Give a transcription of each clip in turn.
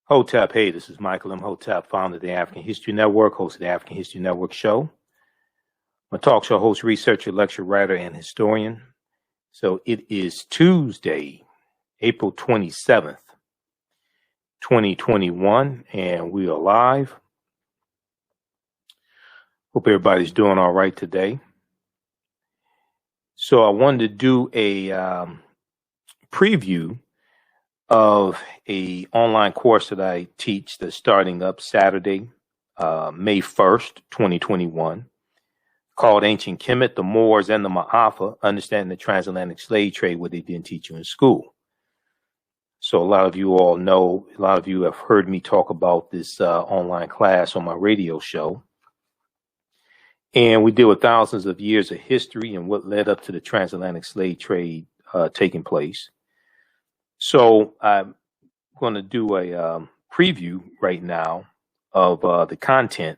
Hotep, hey, this is Michael Imhotep, founder of the African History Network, host of the African History Network show. I'm a talk show host, researcher, lecturer, writer, and historian. So it is Tuesday, April 27th, 2021, and we are live. Hope everybody's doing all right today. So I wanted to do a preview of a online course that I teach that's starting up Saturday, May 1st, 2021, called Ancient Kemet, the Moors, and the Maafa, Understanding the Transatlantic Slave Trade, what they didn't teach you in school. So a lot of you all know, a lot of you have heard me talk about this online class on my radio show. And we deal with thousands of years of history and what led up to the transatlantic slave trade taking place. So I'm going to do a preview right now of the content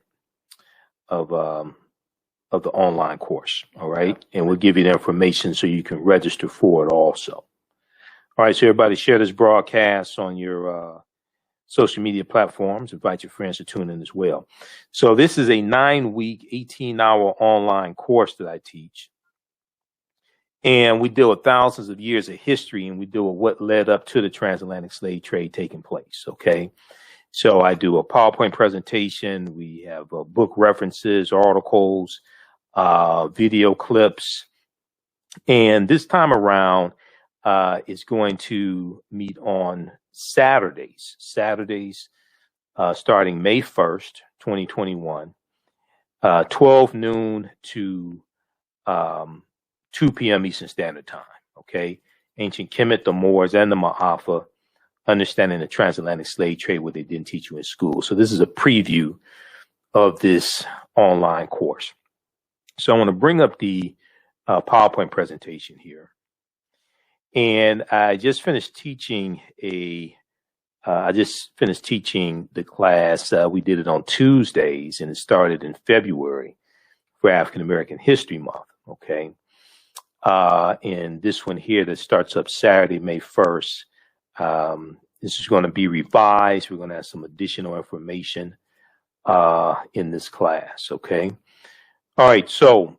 of the online course. All right. And we'll give you the information so you can register for it also. All right. So everybody share this broadcast on your social media platforms. Invite your friends to tune in as well. So this is a 9-week, 18-hour online course that I teach. And we deal with thousands of years of history, and we deal with what led up to the transatlantic slave trade taking place. Okay. So I do a PowerPoint presentation. We have book references, articles, video clips. And this time around, is going to meet on Saturdays, starting May 1st, 2021, 12 noon to 2 p.m. Eastern Standard Time. Okay. Ancient Kemet, the Moors, and the Maafa, Understanding the Transatlantic Slave Trade, what they didn't teach you in school. So this is a preview of this online course. So I want to bring up the PowerPoint presentation here. And I just finished teaching the class. We did it on Tuesdays, and it started in February for African American History Month. Okay. And this one here that starts up Saturday, May 1st. This is going to be revised. We're going to have some additional information in this class. Okay. All right. So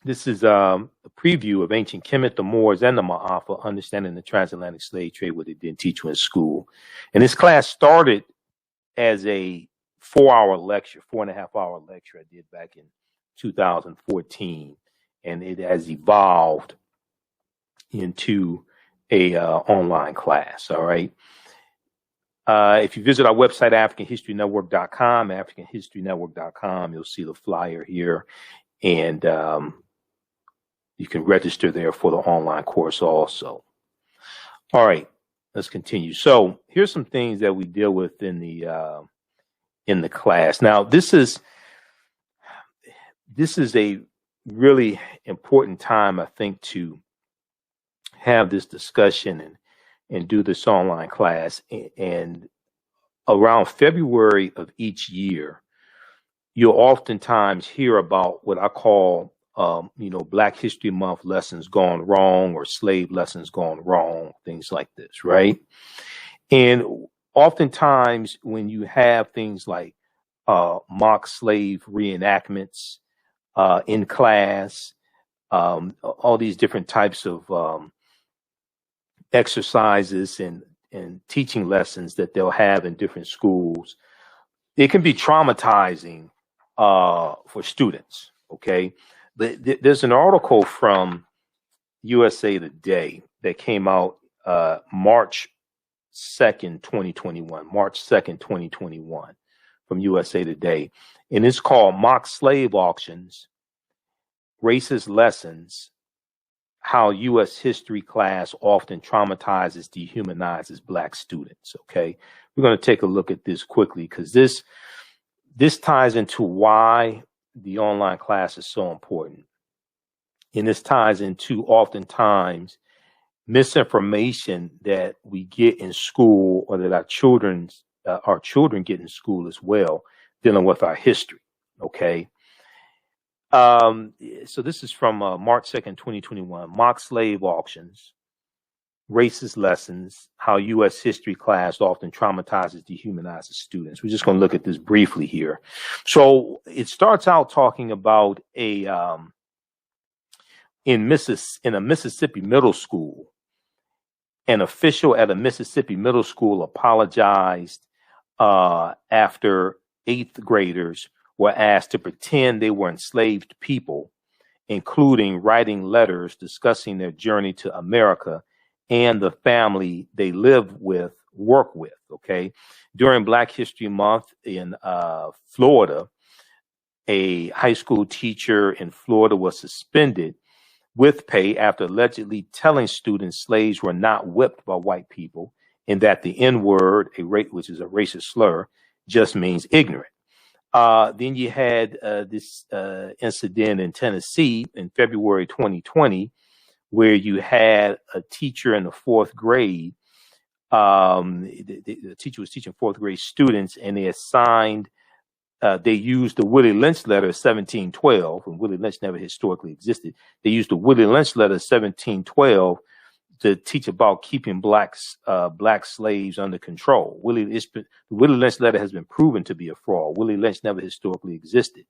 this is a preview of Ancient Kemet, the Moors, and the Maafa, Understanding the Transatlantic Slave Trade, what they didn't teach you in school. And this class started as a 4-hour lecture, 4.5-hour lecture I did back in 2014. And it has evolved into a online class. All right. If you visit our website, AfricanHistoryNetwork.com, AfricanHistoryNetwork.com, you'll see the flyer here. And you can register there for the online course also. All right, let's continue. So here's some things that we deal with in the class. Now, this is a really important time, I think, to have this discussion and do this online class. And around February of each year, you'll oftentimes hear about what I call Black History Month lessons gone wrong, or slave lessons gone wrong, things like this, right? And oftentimes when you have things like mock slave reenactments in class, all these different types of exercises and teaching lessons that they'll have in different schools, it can be traumatizing for students, okay? There's an article from USA Today that came out March 2nd, 2021, from USA Today. And it's called Mock Slave Auctions, Racist Lessons, How U.S. History Class Often Traumatizes, Dehumanizes Black Students. Okay, we're going to take a look at this quickly because this ties into why the online class is so important. And this ties into oftentimes misinformation that we get in school, or that our children get in school as well, dealing with our history. Okay. So this is from March 2nd, 2021, Mock Slave Auctions, racist lessons, how U.S. history class often traumatizes, dehumanizes students. We're just going to look at this briefly here. So it starts out talking about in a Mississippi middle school, an official at a Mississippi middle school apologized after eighth graders were asked to pretend they were enslaved people, including writing letters discussing their journey to America and the family they work with. Okay. During Black History Month in Florida, a high school teacher in Florida was suspended with pay after allegedly telling students slaves were not whipped by white people and that the N-word, which is a racist slur, just means ignorant. Then you had this incident in Tennessee in February 2020, where you had a teacher in the fourth grade. The teacher was teaching fourth grade students, and they used the Willie Lynch letter 1712, and Willie Lynch never historically existed. They used the Willie Lynch letter 1712 to teach about keeping black slaves under control. The Willie Lynch letter has been proven to be a fraud. Willie Lynch never historically existed.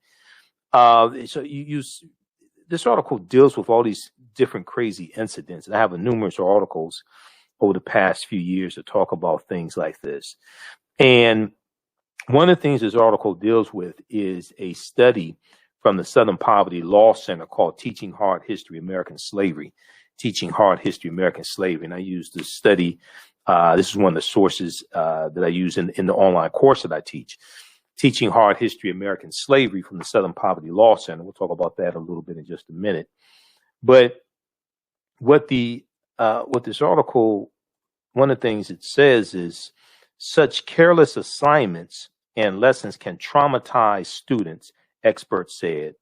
This article deals with all these different crazy incidents. And I have numerous articles over the past few years to talk about things like this. And one of the things this article deals with is a study from the Southern Poverty Law Center called Teaching Hard History, American Slavery. Teaching Hard History, American Slavery. And I use this study. This is one of the sources that I use in the online course that I teach. Teaching Hard History, American Slavery from the Southern Poverty Law Center. We'll talk about that a little bit in just a minute. But what this article, one of the things it says is such careless assignments and lessons can traumatize students, experts said.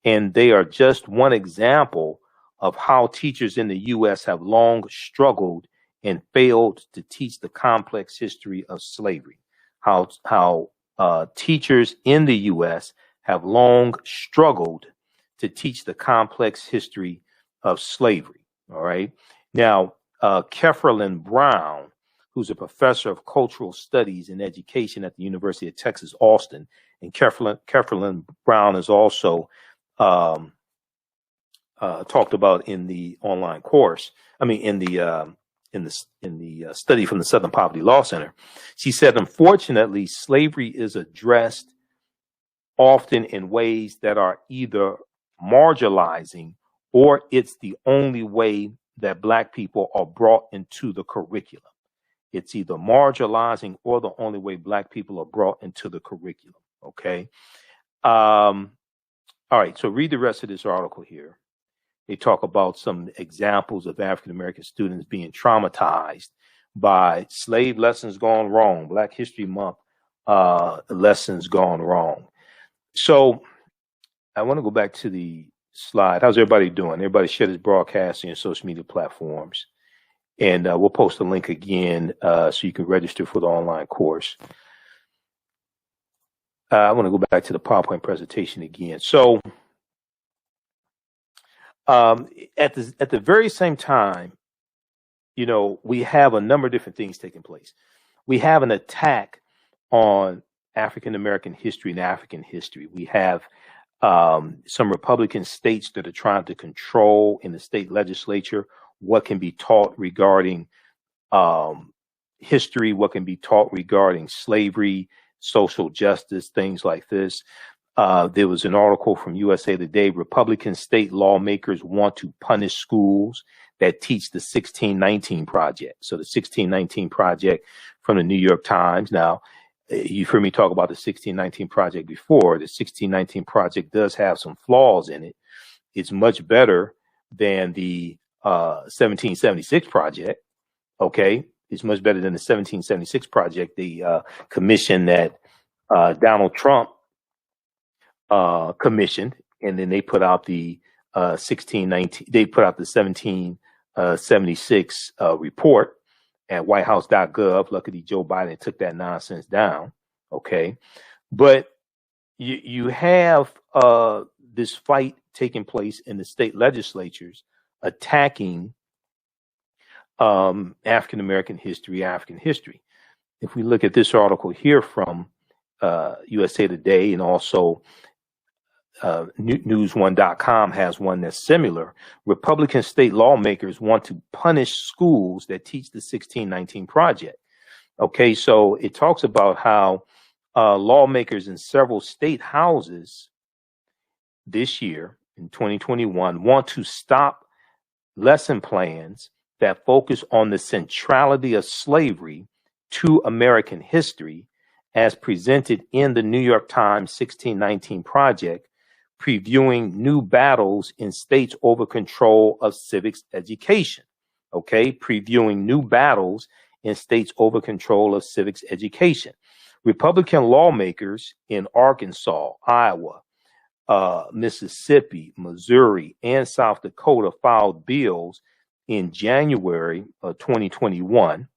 And they are just one example of how teachers in the U.S. have long struggled and failed to teach the complex history of slavery. How teachers in the U.S. have long struggled to teach the complex history of slavery. All right. Now, Kefferlin Brown, who's a professor of cultural studies and education at the University of Texas, Austin, and Kefferlin Brown is also talked about in the online course. In the study from the Southern Poverty Law Center. She said, unfortunately, slavery is addressed often in ways that are either marginalizing or it's the only way that Black people are brought into the curriculum. It's either marginalizing or the only way Black people are brought into the curriculum. Okay. All right. So read the rest of this article here. They talk about some examples of African-American students being traumatized by slave lessons gone wrong, Black History Month lessons gone wrong. So I want to go back to the slide. How's everybody doing? Everybody share this broadcast on your social media platforms. And we'll post a link again so you can register for the online course. I want to go back to the PowerPoint presentation again. So at the very same time, we have a number of different things taking place. We have an attack on African-American history and African history. We have some Republican states that are trying to control in the state legislature what can be taught regarding history, what can be taught regarding slavery, social justice, things like this. There was an article from USA Today. Republican state lawmakers want to punish schools that teach the 1619 Project. So the 1619 Project from the New York Times. Now, you've heard me talk about the 1619 Project before. The 1619 Project does have some flaws in it. It's much better than the 1776 Project. Okay. It's much better than the 1776 Project, the commission that Donald Trump commissioned, and then they put out the 1619. They put out the 1776 report at whitehouse.gov. Luckily, Joe Biden took that nonsense down. Okay, but you have this fight taking place in the state legislatures attacking African American history, African history. If we look at this article here from USA Today, and also News1.com has one that's similar. Republican state lawmakers want to punish schools that teach the 1619 Project. Okay, so it talks about how lawmakers in several state houses this year in 2021 want to stop lesson plans that focus on the centrality of slavery to American history as presented in the New York Times 1619 Project, previewing new battles in states over control of civics education. Okay, previewing new battles in states over control of civics education. Republican lawmakers in Arkansas, Iowa, Mississippi, Missouri, and South Dakota filed bills in January of 2021.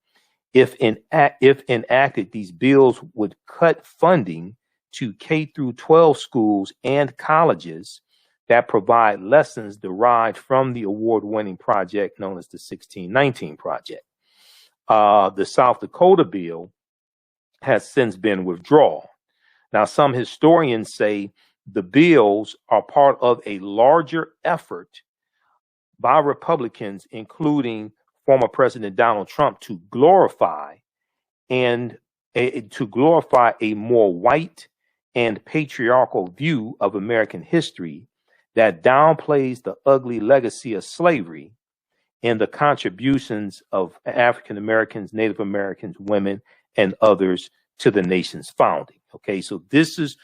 If enacted, these bills would cut funding to K through 12 schools and colleges that provide lessons derived from the award-winning project known as the 1619 Project. The South Dakota bill has since been withdrawn. Now, some historians say the bills are part of a larger effort by Republicans, including former President Donald Trump, to glorify a more white and patriarchal view of American history that downplays the ugly legacy of slavery and the contributions of African Americans, Native Americans, women, and others to the nation's founding. Okay, so this is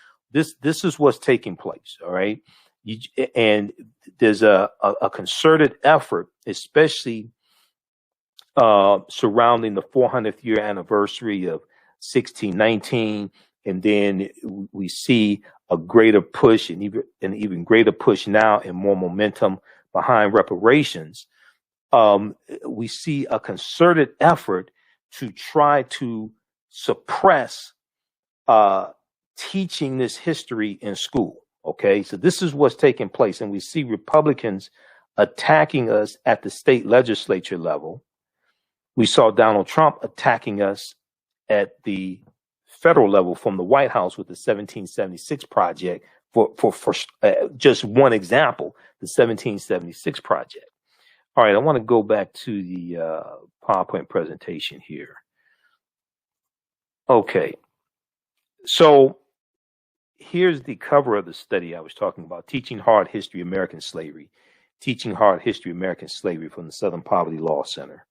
what's taking place. All right, and there's a concerted effort, especially surrounding the 400th year anniversary of 1619, and then we see a greater push, and even greater push now, and more momentum behind reparations. We see a concerted effort to try to suppress teaching this history in school. Okay, so this is what's taking place, and we see Republicans attacking us at the state legislature level. We saw Donald Trump attacking us at the federal level from the White House with the 1776 Project, for just one example, the 1776 Project. All right, I want to go back to the PowerPoint presentation here. Okay, so here's the cover of the study I was talking about, Teaching Hard History, American Slavery, Teaching Hard History, American Slavery from the Southern Poverty Law Center.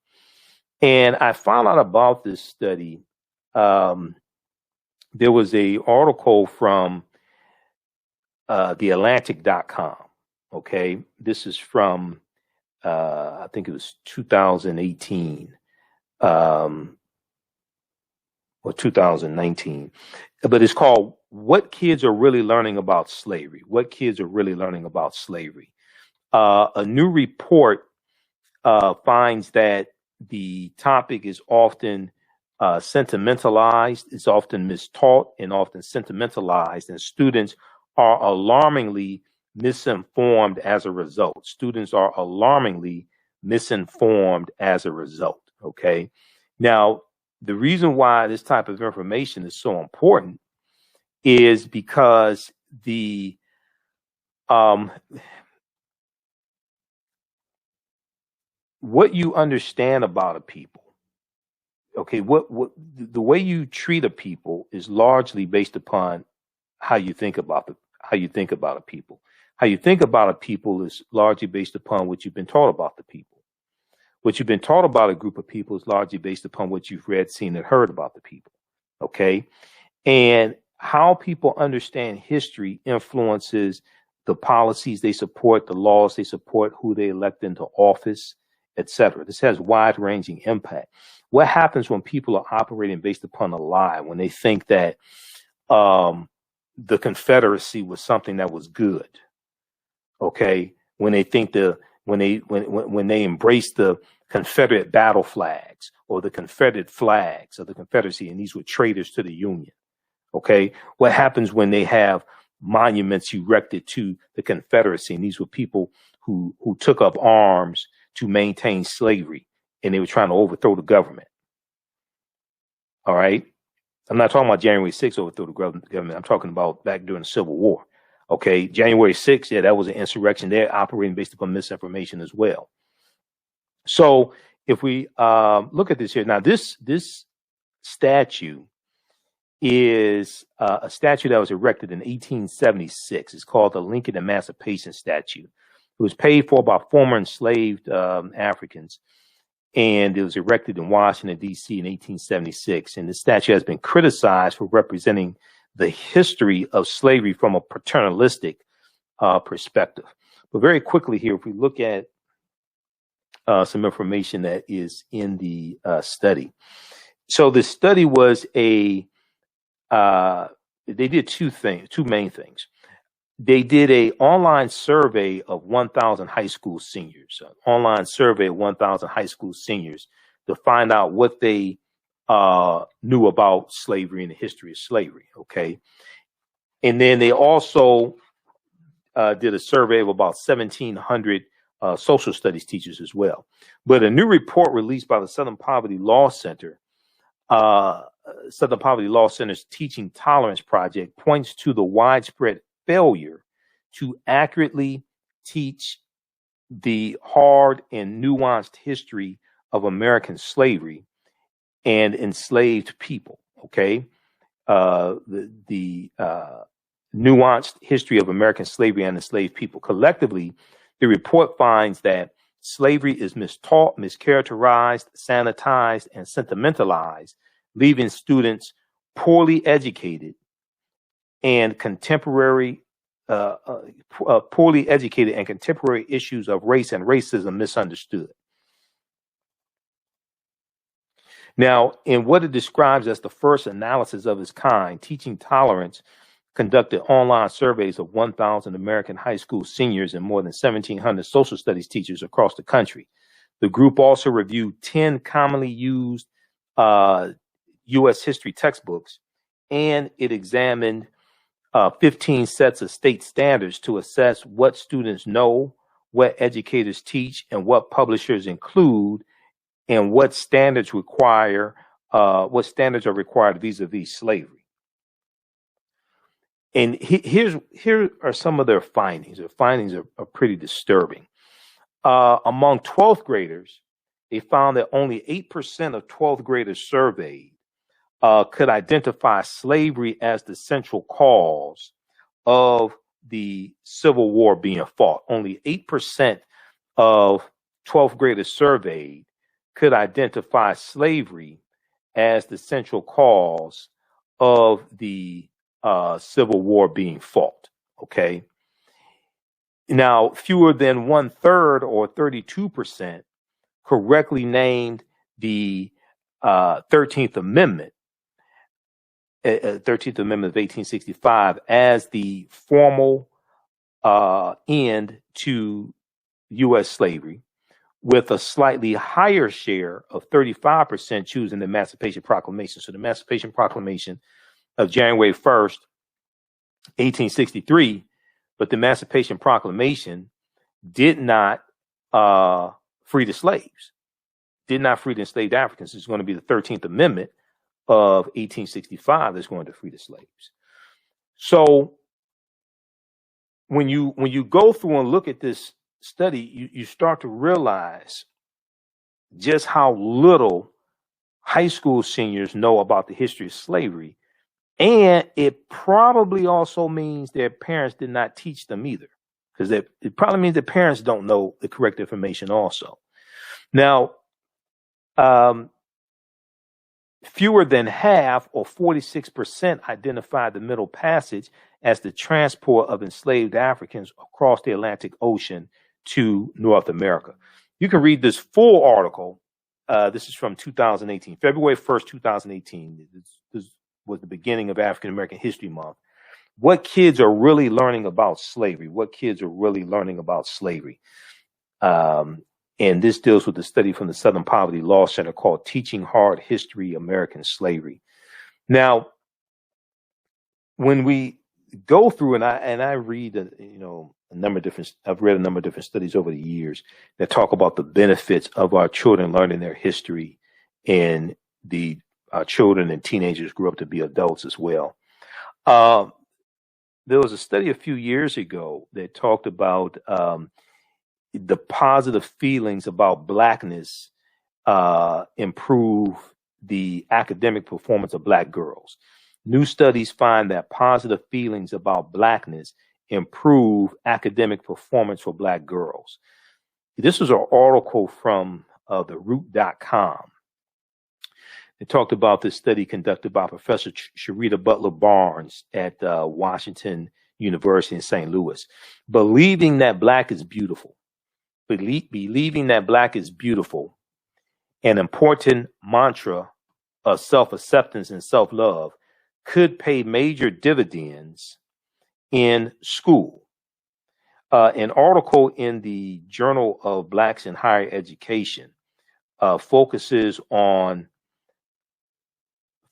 And I found out about this study. There was an article from theatlantic.com. Okay, this is from, I think it was 2018 or 2019, but it's called What Kids Are Really Learning About Slavery. What Kids Are Really Learning About Slavery. A new report finds that the topic is often sentimentalized, it's often mistaught, and often sentimentalized, and students are alarmingly misinformed as a result. Students are alarmingly misinformed as a result. Okay. Now, the reason why this type of information is so important is because the what you understand about a people, okay, what the way you treat a people is largely based upon how you think about a people. How you think about a people is largely based upon what you've been taught about the people. What you've been taught about a group of people is largely based upon what you've read, seen, and heard about the people. Okay, and how people understand history influences the policies they support, the laws they support, who they elect into office, etc. This has wide-ranging impact. What happens when people are operating based upon a lie, when they think that the Confederacy was something that was good? Okay, when they think when they embrace the Confederate battle flags or the Confederate flags of the Confederacy, and these were traitors to the Union. Okay, what happens when they have monuments erected to the Confederacy, and these were people who took up arms to maintain slavery and they were trying to overthrow the government. All right. I'm not talking about January 6th overthrow the government. I'm talking about back during the Civil War. Okay. January 6th, yeah, that was an insurrection. They're operating based upon misinformation as well. So if we look at this here, now this statue is a statue that was erected in 1876. It's called the Lincoln Emancipation Statue. It was paid for by former enslaved Africans, and it was erected in Washington, D.C. in 1876. And the statue has been criticized for representing the history of slavery from a paternalistic perspective. But very quickly here, if we look at some information that is in the study. So the study was they did two main things. They did an online survey of 1,000 high school seniors, to find out what they knew about slavery and the history of slavery. Okay. And then they also did a survey of about 1,700 social studies teachers as well. But a new report released by the Southern Poverty Law Center, Southern Poverty Law Center's Teaching Tolerance Project, points to the widespread failure to accurately teach the hard and nuanced history of American slavery and enslaved people. Okay. The nuanced history of American slavery and enslaved people. Collectively, the report finds that slavery is mistaught, mischaracterized, sanitized, and sentimentalized, leaving students poorly educated and contemporary issues of race and racism misunderstood. Now, in what it describes as the first analysis of its kind, Teaching Tolerance conducted online surveys of 1,000 American high school seniors and more than 1,700 social studies teachers across the country. The group also reviewed 10 commonly used U.S. history textbooks, and it examined 15 sets of state standards to assess what students know, what educators teach, and what publishers include, and what standards are required vis-a-vis slavery. And here are some of their findings. Their findings are pretty disturbing. Among 12th graders, they found that only 8% of 12th graders surveyed could identify slavery as the central cause of the Civil War being fought. Only 8% of 12th graders surveyed could identify slavery as the central cause of the Civil War being fought. Okay. Now, fewer than 1/3 or 32% correctly named the 13th Amendment, 13th Amendment of 1865, as the formal end to U.S. slavery, with a slightly higher share of 35% choosing the Emancipation Proclamation. So the Emancipation Proclamation of January 1st, 1863, but the Emancipation Proclamation did not free the slaves, did not free the enslaved Africans. It's going to be the 13th Amendment of 1865 that's going to free the slaves. So when you go through and look at this study, you start to realize just how little high school seniors know about the history of slavery. And it probably also means their parents did not teach them either, because it probably means their parents don't know the correct information also. Now, fewer than half, or 46%, identified the Middle Passage as the transport of enslaved Africans across the Atlantic Ocean to North America. You can read this full article. This is from 2018, February 1st, 2018. This was the beginning of African American History Month. What kids are really learning about slavery? And this deals with the study from the Southern Poverty Law Center called Teaching Hard History American Slavery. Now, when we go through and I read I've read a number of different studies over the years that talk about the benefits of our children learning their history, and the children and teenagers grow up to be adults as well. There was a study a few years ago that talked about the positive feelings about Blackness improve the academic performance of Black girls. New studies find that positive feelings about Blackness improve academic performance for Black girls. This was an article from theroot.com. It talked about this study conducted by Professor Sharita Butler Barnes at Washington University in St. Louis. Believing that Black is beautiful, believing that Black is beautiful, an important mantra of self-acceptance and self-love, could pay major dividends in school. An article in the Journal of Blacks in Higher Education focuses on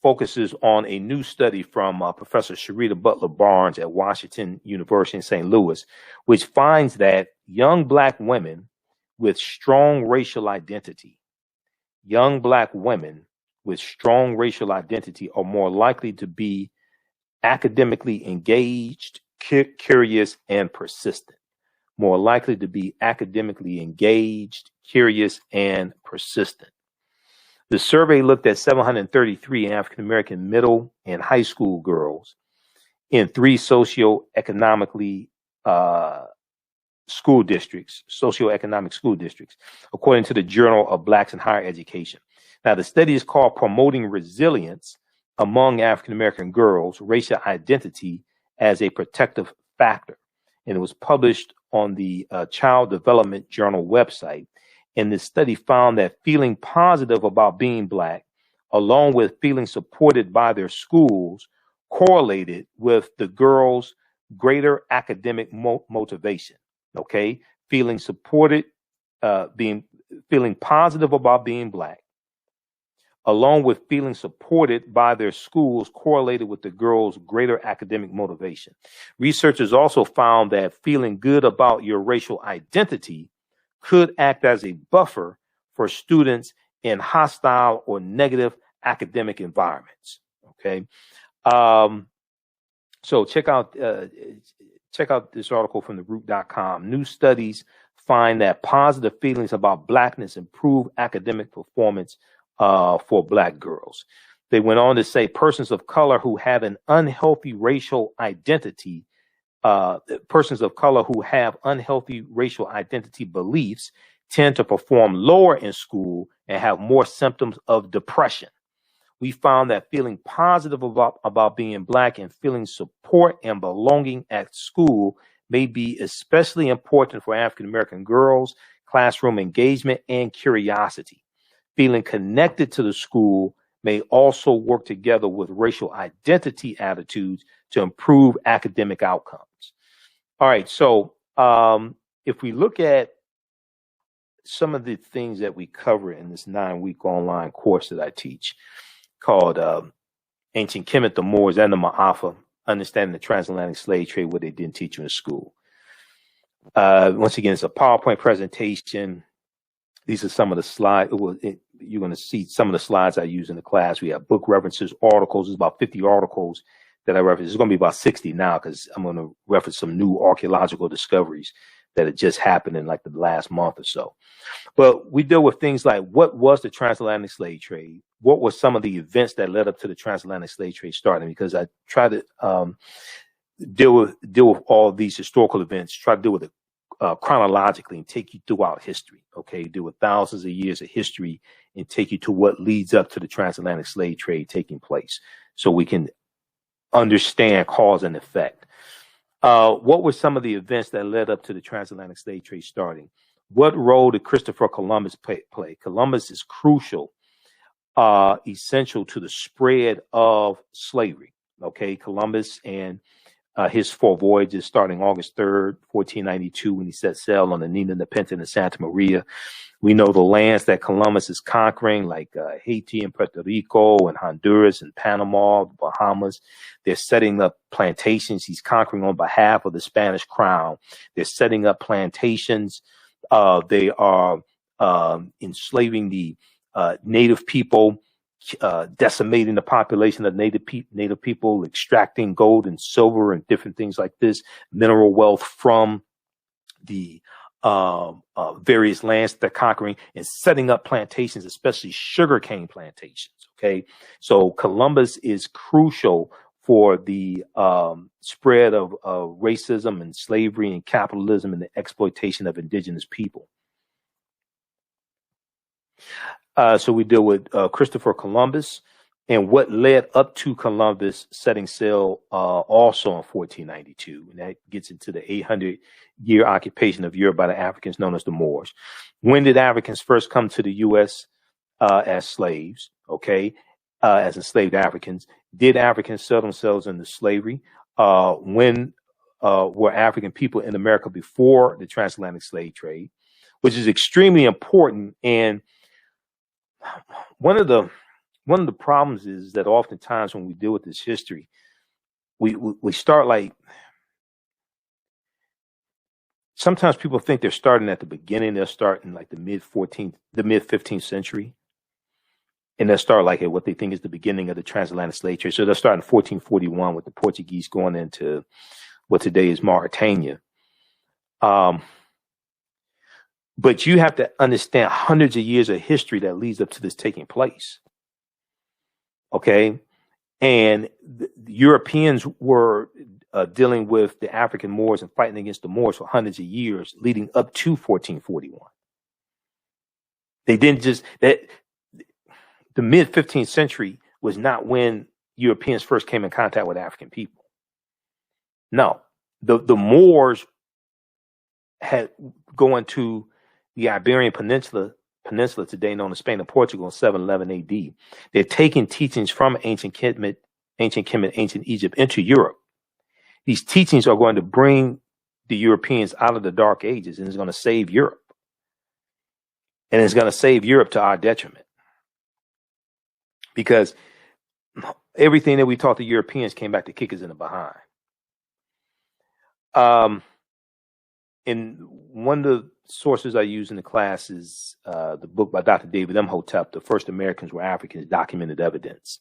a new study from Professor Sharita Butler Barnes at Washington University in St. Louis, which finds that young Black women with strong racial identity, are more likely to be academically engaged, curious, and persistent. More likely to be academically engaged, curious, and persistent. The survey looked at 733 African American middle and high school girls in 3 socioeconomic school districts, according to the Journal of Blacks in Higher Education. Now, the study is called Promoting Resilience Among African American Girls, Racial Identity as a Protective Factor. And it was published on the Child Development Journal website. And the study found that feeling positive about being Black, along with feeling supported by their schools, correlated with the girls' greater academic motivation. Okay, feeling supported, feeling positive about being Black, along with feeling supported by their schools, correlated with the girls' greater academic motivation. Researchers also found that feeling good about your racial identity could act as a buffer for students in hostile or negative academic environments. Okay, so check out this article from theroot.com. New studies find that positive feelings about Blackness improve academic performance for Black girls. They went on to say persons of color who have an unhealthy racial identity, beliefs tend to perform lower in school and have more symptoms of depression. We found that feeling positive about being Black and feeling support and belonging at school may be especially important for African American girls, classroom engagement, and curiosity. Feeling connected to the school may also work together with racial identity attitudes to improve academic outcomes. All right, so if we look at some of the things that we cover in this 9-week online course that I teach, called Ancient Kemet, the Moors, and the Maafa, Understanding the Transatlantic Slave Trade, what they didn't teach you in school. Once again, it's a PowerPoint presentation. These are some of the slides. You're going to see some of the slides I use in the class. We have book references, articles. There's about 50 articles that I reference. It's going to be about 60 now because I'm going to reference some new archaeological discoveries that had just happened in like the last month or so. But we deal with things like, what was the transatlantic slave trade? What were some of the events that led up to the transatlantic slave trade starting? Because I try to deal with all of these historical events, try to deal with it chronologically and take you throughout history. Okay, deal with thousands of years of history and take you to what leads up to the transatlantic slave trade taking place, so we can understand cause and effect. What were some of the events that led up to the transatlantic slave trade starting? What role did Christopher Columbus play? Columbus is crucial, essential to the spread of slavery. Okay, Columbus and his 4 voyages starting August 3rd, 1492, when he set sail on the Nina, Nepenthe, and Santa Maria. We know the lands that Columbus is conquering, like Haiti and Puerto Rico and Honduras and Panama, the Bahamas. They're setting up plantations. He's conquering on behalf of the Spanish crown. They're setting up plantations. They are enslaving the native people, decimating the population of native people, extracting gold and silver and different things like this, mineral wealth from the various lands they're conquering, and setting up plantations, especially sugarcane plantations. Okay, so Columbus is crucial for the spread of racism and slavery and capitalism and the exploitation of indigenous people. So we deal with Christopher Columbus and what led up to Columbus setting sail also in 1492. And that gets into the 800-year occupation of Europe by the Africans known as the Moors. When did Africans first come to the U.S. As slaves? Okay, as enslaved Africans. Did Africans sell themselves into slavery? When were African people in America before the transatlantic slave trade? Which is extremely important. And one of the problems is that oftentimes when we deal with this history, we start like, sometimes people think they're starting at the beginning. They'll start in like the mid 15th century. And they'll start like at what they think is the beginning of the transatlantic slave trade. So they'll start in 1441 with the Portuguese going into what today is Mauritania. But you have to understand hundreds of years of history that leads up to this taking place. Okay. And the Europeans were dealing with the African Moors and fighting against the Moors for hundreds of years leading up to 1441. They didn't just, that the mid 15th century was not when Europeans first came in contact with African people. No, the Moors had going to the Iberian Peninsula today known as Spain and Portugal in 711 AD. They're taking teachings from ancient Kemet, ancient Egypt into Europe. These teachings are going to bring the Europeans out of the Dark Ages, and it's going to save Europe. And it's going to save Europe to our detriment. Because everything that we taught the Europeans came back to kick us in the behind. And one of the sources I use in the class is the book by Dr. David Imhotep, The First Americans Were Africans, Documented Evidence.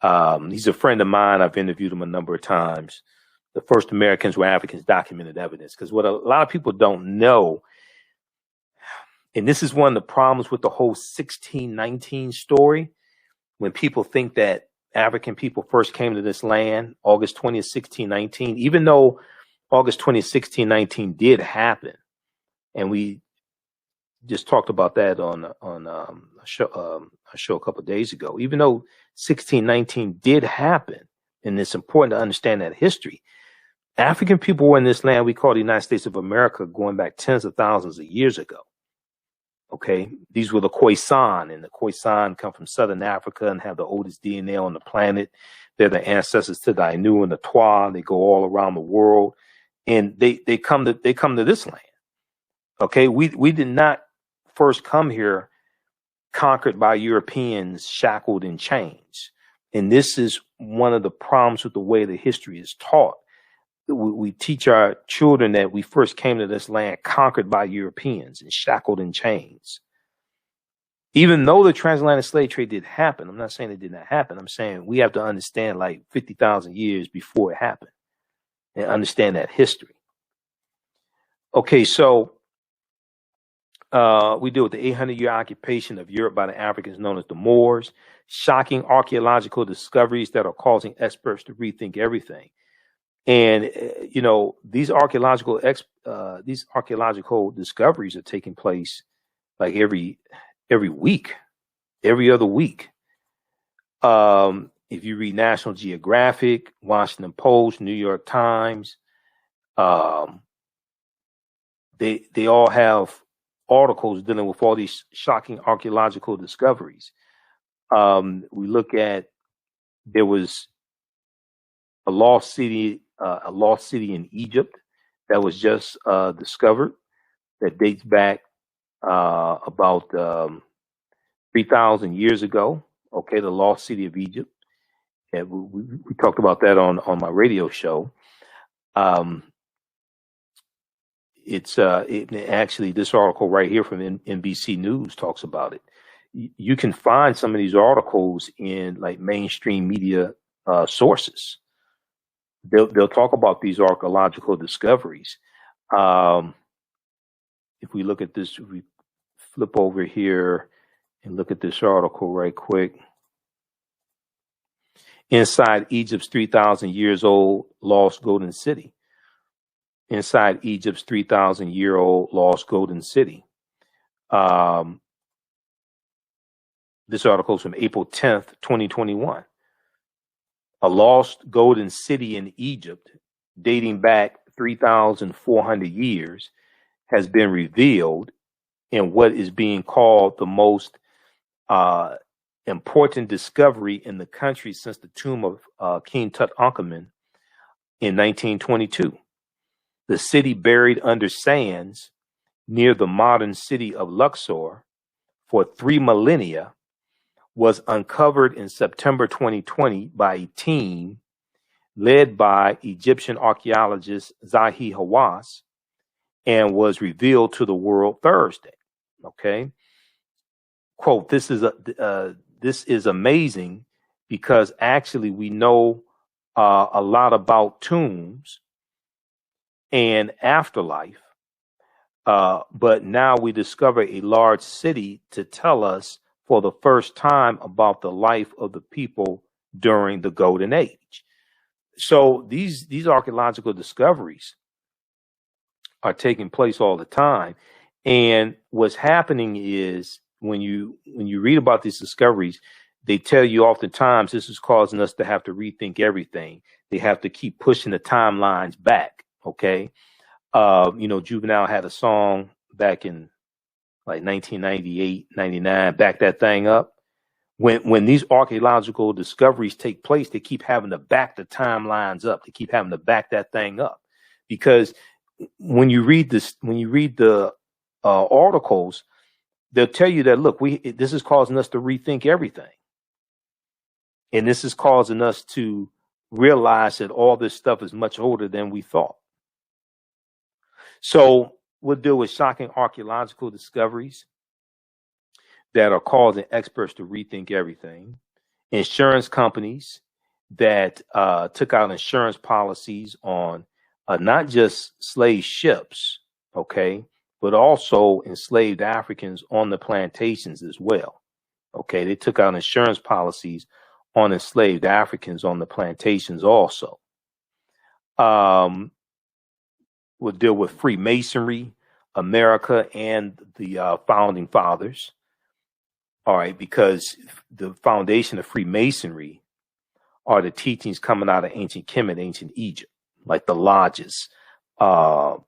He's a friend of mine. I've interviewed him a number of times. The First Americans Were Africans, Documented Evidence. Because what a lot of people don't know, and this is one of the problems with the whole 1619 story, when people think that African people first came to this land, August 20th, 1619, even though August 20th, 1619 did happen. And we just talked about that on a show a couple of days ago. Even though 1619 did happen, and it's important to understand that history, African people were in this land we call the United States of America going back tens of thousands of years ago. Okay, these were the Khoisan, and the Khoisan come from Southern Africa and have the oldest DNA on the planet. They're the ancestors to the Ainu and the Twa. They go all around the world. And they come to this land. Okay, we did not first come here conquered by Europeans, shackled in chains. And this is one of the problems with the way the history is taught. We teach our children that we first came to this land conquered by Europeans and shackled in chains. Even though the transatlantic slave trade did happen, I'm not saying it did not happen. I'm saying we have to understand like 50,000 years before it happened and understand that history. Okay, so we deal with the 800-year occupation of Europe by the Africans known as the Moors, shocking archaeological discoveries that are causing experts to rethink everything. And, you know, these archaeological discoveries are taking place like every week, every other week. If you read National Geographic, Washington Post, New York Times, they all have articles dealing with all these shocking archaeological discoveries. We look at, there was a lost city a lost city in Egypt that was just discovered that dates back about 3,000 years ago. Okay, the lost city of Egypt. And we talked about that on my radio show. It's actually, this article right here from NBC News talks about it. You can find some of these articles in like mainstream media sources. They'll talk about these archaeological discoveries. If we look at this, we flip over here and look at this article right quick. Inside Egypt's 3,000 years old lost golden city. Inside Egypt's 3,000-year-old lost golden city. This article is from April 10th, 2021. A lost golden city in Egypt, dating back 3,400 years, has been revealed in what is being called the most important discovery in the country since the tomb of King Tutankhamun in 1922. The city buried under sands near the modern city of Luxor for 3 millennia was uncovered in September 2020 by a team led by Egyptian archaeologist Zahi Hawass and was revealed to the world Thursday. Okay. Quote, this is amazing because actually we know a lot about tombs and afterlife, but now we discover a large city to tell us for the first time about the life of the people during the Golden Age. So these archaeological discoveries are taking place all the time, and what's happening is when you read about these discoveries, they tell you oftentimes this is causing us to have to rethink everything. They have to keep pushing the timelines back. Okay. Juvenile had a song back in like 1998, 99, back that thing up. When these archaeological discoveries take place, they keep having to back the timelines up. They keep having to back that thing up because when you read the articles, they'll tell you that, look, this is causing us to rethink everything. And this is causing us to realize that all this stuff is much older than we thought. So we'll deal with shocking archaeological discoveries that are causing experts to rethink everything. Insurance companies that took out insurance policies on not just slave ships, okay, but also enslaved Africans on the plantations as well. Okay, they took out insurance policies on enslaved Africans on the plantations also. We'll deal with Freemasonry, America, and the founding fathers. All right, because the foundation of Freemasonry are the teachings coming out of ancient Kemet, ancient Egypt, like the lodges out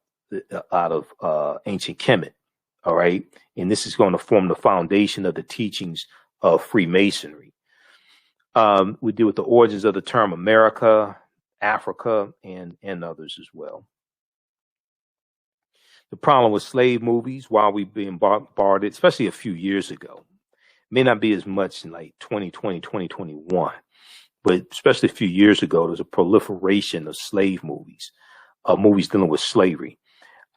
of ancient Kemet. All right, and this is going to form the foundation of the teachings of Freemasonry. We deal with the origins of the term America, Africa, and others as well. The problem with slave movies, while we've been bombarded, especially a few years ago, may not be as much in like 2020, 2021, but especially a few years ago, there's a proliferation of slave movies, movies dealing with slavery.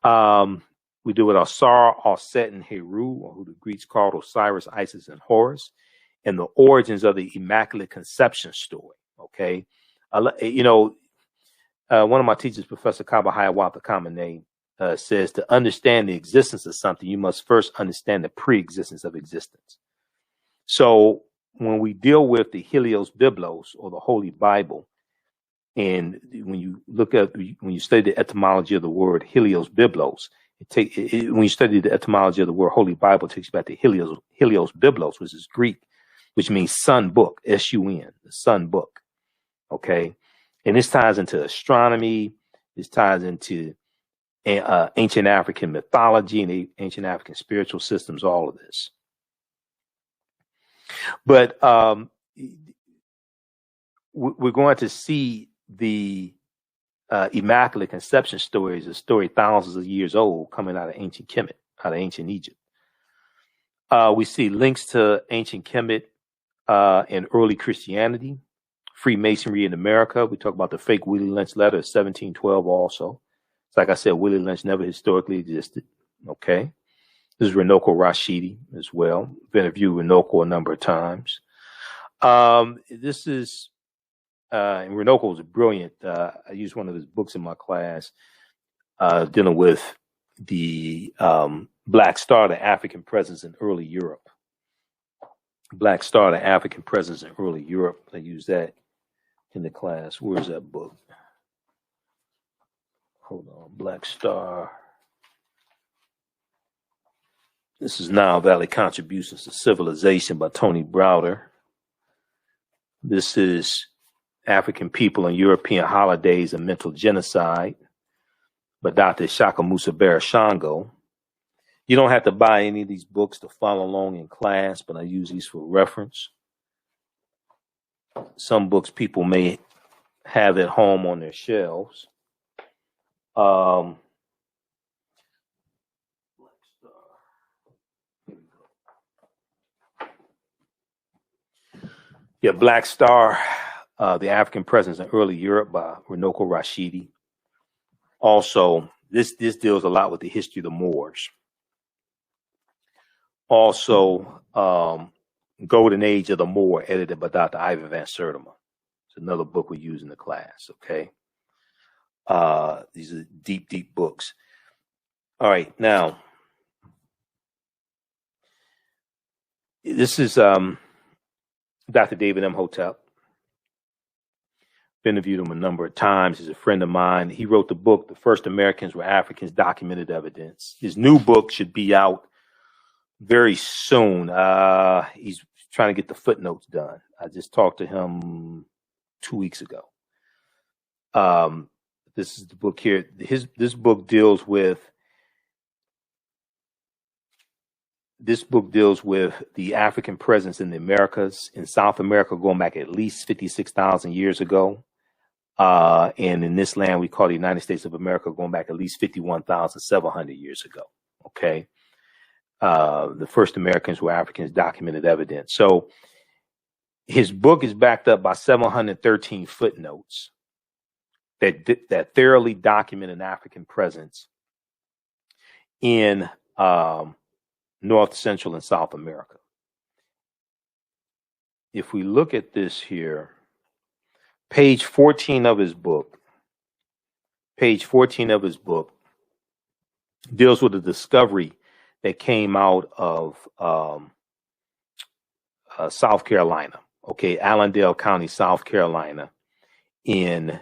We deal with Osar, Osset, and Heru, or who the Greeks called Osiris, Isis, and Horus, and the origins of the Immaculate Conception story. Okay. One of my teachers, Professor Kaba Hiawatha Kamene, says to understand the existence of something, you must first understand the pre-existence of existence. So when we deal with the Helios Biblos, or the Holy Bible, and when you study the etymology of the word Helios Biblos, when you study the etymology of the word Holy Bible, it takes you back to Helios Biblos, which is Greek, which means sun book, S-U-N, the sun book. Okay. And this ties into astronomy. This ties into ancient African mythology and ancient African spiritual systems, all of this. But we're going to see the Immaculate Conception story is a story thousands of years old coming out of ancient Kemet, out of ancient Egypt. We see links to ancient Kemet in early Christianity, Freemasonry in America. We talk about the fake Willie Lynch letter of 1712 also. It's like I said, Willie Lynch never historically existed. Okay. This is Runoko Rashidi as well. I've interviewed Runoko a number of times. This is, and Runoko was brilliant. I used one of his books in my class dealing with the Black Star, the African presence in early Europe. Black Star, the African presence in early Europe. I used that in the class. Where's that book? Hold on. Black Star. This is Nile Valley Contributions to Civilization by Tony Browder. This is African People and European Holidays and Mental Genocide by Dr. Shaka Musa Barashango. You don't have to buy any of these books to follow along in class, but I use these for reference. Some books people may have at home on their shelves. Yeah, Black Star, the African Presence in Early Europe by Runoko Rashidi. Also, this deals a lot with the history of the Moors. Also, Golden Age of the Moor, edited by Dr. Ivan Van Sertima. It's another book we use in the class, okay? These are deep, deep books. All right, now, this is Dr. David Imhotep. I've interviewed him a number of times. He's a friend of mine. He wrote the book, The First Americans Were Africans, Documented Evidence. His new book should be out very soon. He's trying to get the footnotes done. I just talked to him 2 weeks ago. This is the book here. This book deals with the African presence in the Americas, in South America, going back at least 56,000 years ago. And in this land, we call the United States of America, going back at least 51,700 years ago. Okay. The first Americans were Africans, documented evidence. So his book is backed up by 713 footnotes that thoroughly document an African presence in North, Central, and South America. If we look at this here, page 14 of his book deals with a discovery that came out of South Carolina, okay, Allendale County, South Carolina, in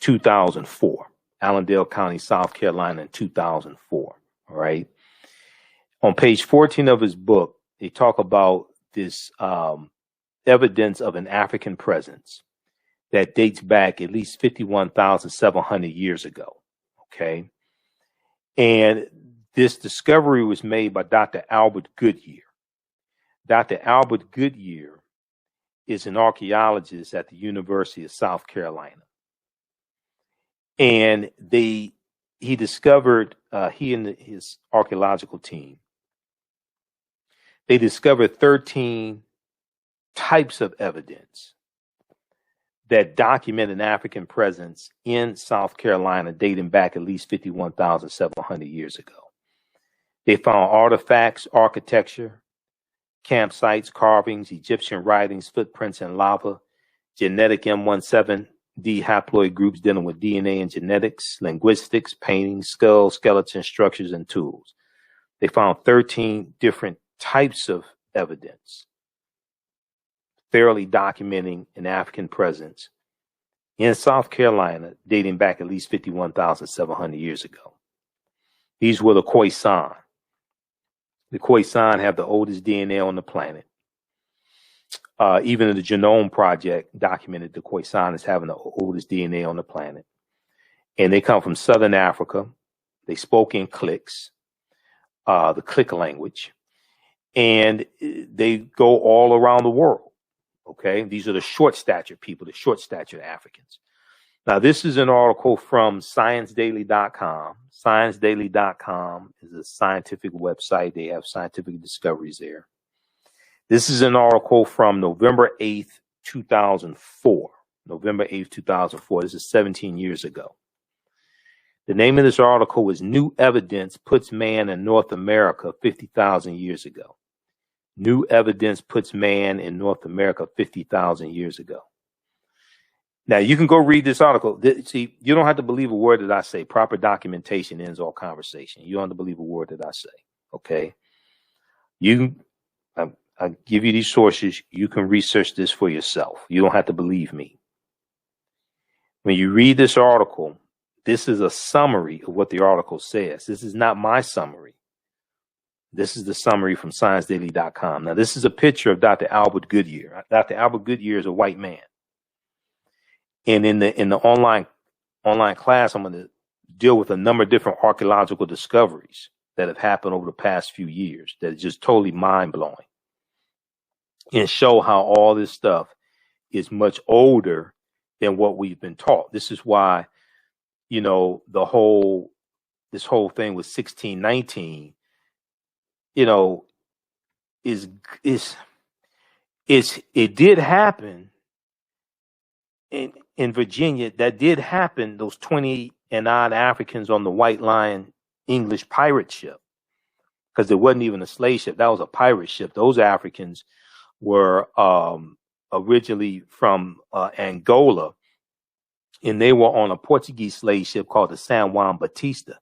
2004. Allendale County, South Carolina in 2004, all right? On page 14 of his book, they talk about this evidence of an African presence that dates back at least 51,700 years ago, okay? And this discovery was made by Dr. Albert Goodyear. Dr. Albert Goodyear is an archaeologist at the University of South Carolina. And he discovered, he and his archaeological team, they discovered 13 types of evidence that document an African presence in South Carolina dating back at least 51,700 years ago. They found artifacts, architecture, campsites, carvings, Egyptian writings, footprints in lava, genetic M17D haploid groups dealing with DNA and genetics, linguistics, paintings, skulls, skeletons, structures, and tools. They found 13 different types of evidence thoroughly documenting an African presence in South Carolina dating back at least 51,700 years ago. These were the Khoisan. The Khoisan have the oldest DNA on the planet. Even the Genome Project documented the Khoisan as having the oldest DNA on the planet. And they come from Southern Africa. They spoke in cliques, the click language, and they go all around the world. Okay, these are the short stature people, the short stature Africans. Now, this is an article from ScienceDaily.com. ScienceDaily.com is a scientific website. They have scientific discoveries there. This is an article from November 8th, 2004. November 8th, 2004. This is 17 years ago. The name of this article is New Evidence Puts Man in North America 50,000 years ago. New evidence puts man in North America 50,000 years ago. Now, you can go read this article. See, you don't have to believe a word that I say. Proper documentation ends all conversation. You don't have to believe a word that I say. Okay? I give you these sources. You can research this for yourself. You don't have to believe me. When you read this article, this is a summary of what the article says. This is not my summary. This is the summary from ScienceDaily.com. Now, this is a picture of Dr. Albert Goodyear. Dr. Albert Goodyear is a white man. And in the online class, I'm going to deal with a number of different archaeological discoveries that have happened over the past few years that is just totally mind-blowing, and show how all this stuff is much older than what we've been taught. This is why, this whole thing with 1619, it did happen in Virginia. That did happen. Those 20 and odd Africans on the White Lion English pirate ship, because it wasn't even a slave ship. That was a pirate ship. Those Africans were originally from Angola, and they were on a Portuguese slave ship called the San Juan Batista.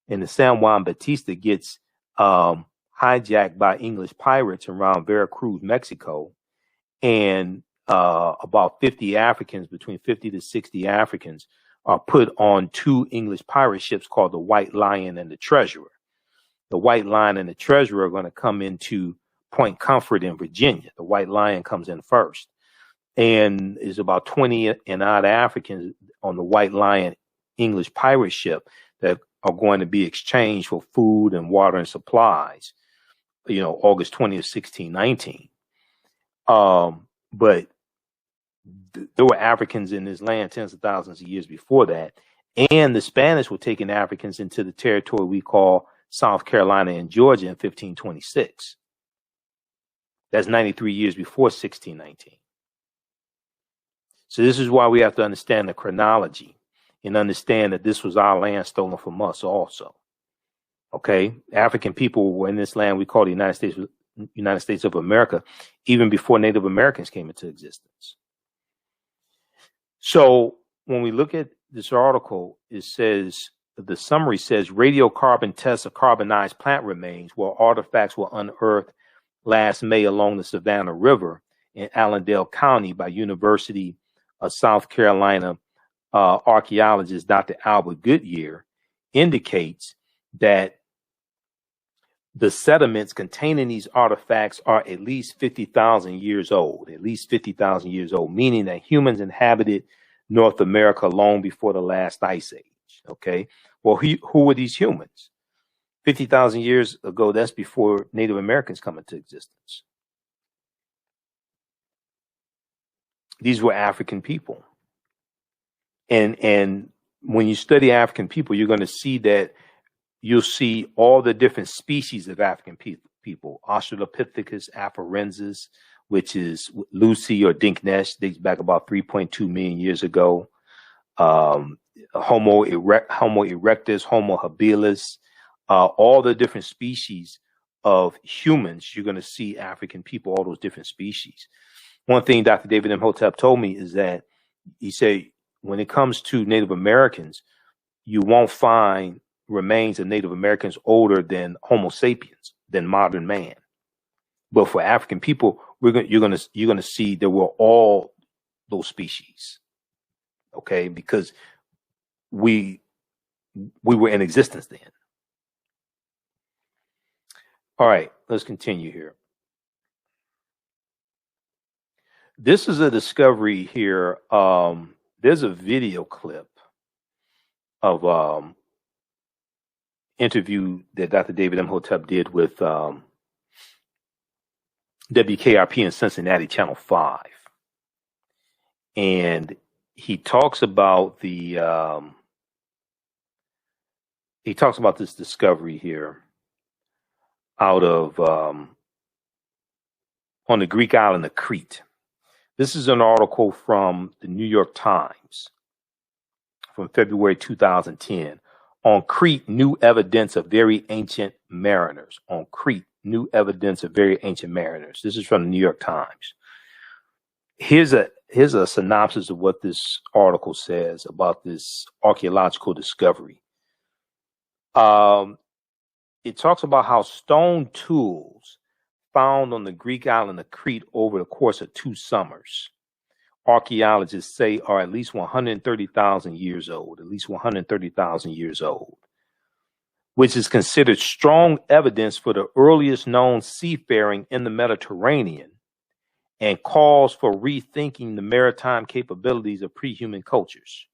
And the San Juan Batista gets hijacked by English pirates around Veracruz, Mexico, and about 50 Africans, between 50 to 60 Africans, are put on two English pirate ships called the White Lion and the Treasurer. The White Lion and the Treasurer are going to come into Point Comfort in Virginia. The White Lion comes in first, and is about 20 and odd Africans on the White Lion English pirate ship that are going to be exchanged for food and water and supplies, August 20th, 1619. But there were Africans in this land tens of thousands of years before that. And the Spanish were taking Africans into the territory we call South Carolina and Georgia in 1526. That's 93 years before 1619. So this is why we have to understand the chronology and understand that this was our land stolen from us also. Okay? African people were in this land we call the United States of America even before Native Americans came into existence. So when we look at this article, it says, the summary says, radiocarbon tests of carbonized plant remains where artifacts were unearthed last May along the Savannah River in Allendale County by University of South Carolina archaeologist Dr. Albert Goodyear indicates that the sediments containing these artifacts are at least 50,000 years old, meaning that humans inhabited North America long before the last ice age. Okay. Well, who were these humans? 50,000 years ago, that's before Native Americans come into existence. These were African people. And when you study African people, you're going to see that you'll see all the different species of African people. Australopithecus afarensis, which is Lucy or Dinknesh, dates back about 3.2 million years ago. Homo erectus, Homo habilis, all the different species of humans, you're going to see African people, all those different species. One thing Dr. David Imhotep told me is that he said, when it comes to Native Americans, you won't find remains of Native Americans older than Homo sapiens, than modern man. But for African people, you're gonna see there were all those species, okay? Because we were in existence then. All right, let's continue here. This is a discovery here. There's a video clip of interview that Dr. David Imhotep did with WKRP in Cincinnati, Channel 5. And he talks about this discovery here out of on the Greek island of Crete. This is an article from the New York Times from February 2010. On Crete, new evidence of very ancient mariners. On Crete, new evidence of very ancient mariners. This is from the New York Times. Here's a synopsis of what this article says about this archaeological discovery. It talks about how stone tools found on the Greek island of Crete over the course of 2 summers, archaeologists say are at least 130,000 years old, which is considered strong evidence for the earliest known seafaring in the Mediterranean and calls for rethinking the maritime capabilities of pre-human cultures.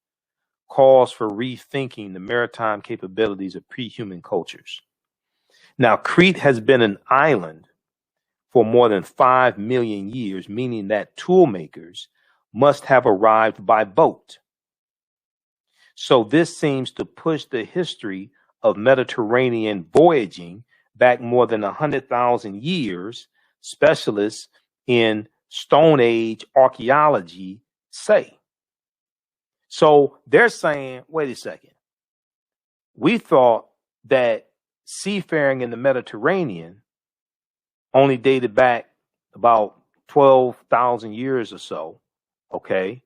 Now, Crete has been an island for more than 5 million years, meaning that tool makers must have arrived by boat. So this seems to push the history of Mediterranean voyaging back more than 100,000 years, specialists in Stone Age archaeology say. So they're saying, wait a second, we thought that seafaring in the Mediterranean only dated back about 12,000 years or so. Okay,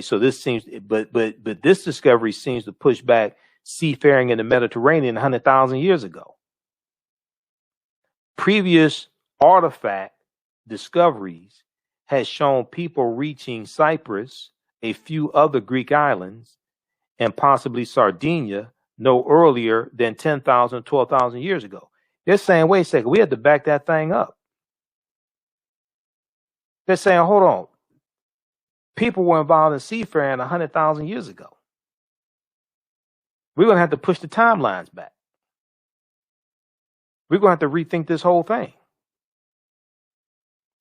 so this seems, but this discovery seems to push back seafaring in the Mediterranean 100,000 years ago. Previous artifact discoveries has shown people reaching Cyprus, a few other Greek islands, and possibly Sardinia no earlier than 10,000, 12,000 years ago. They're saying, wait a second, we had to back that thing up. They're saying, hold on. People were involved in seafaring 100,000 years ago. We're going to have to push the timelines back. We're going to have to rethink this whole thing.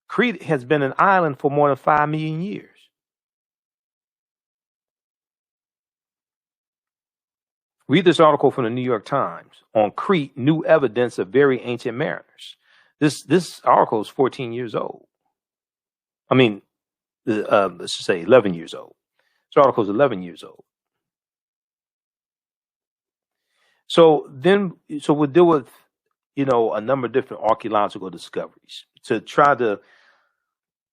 Crete has been an island for more than 5 million years. Read this article from the New York Times. On Crete, new evidence of very ancient mariners. This article is 14 years old. I mean, let's just say 11 years old. This article is 11 years old. So we'll deal with, a number of different archaeological discoveries to try to,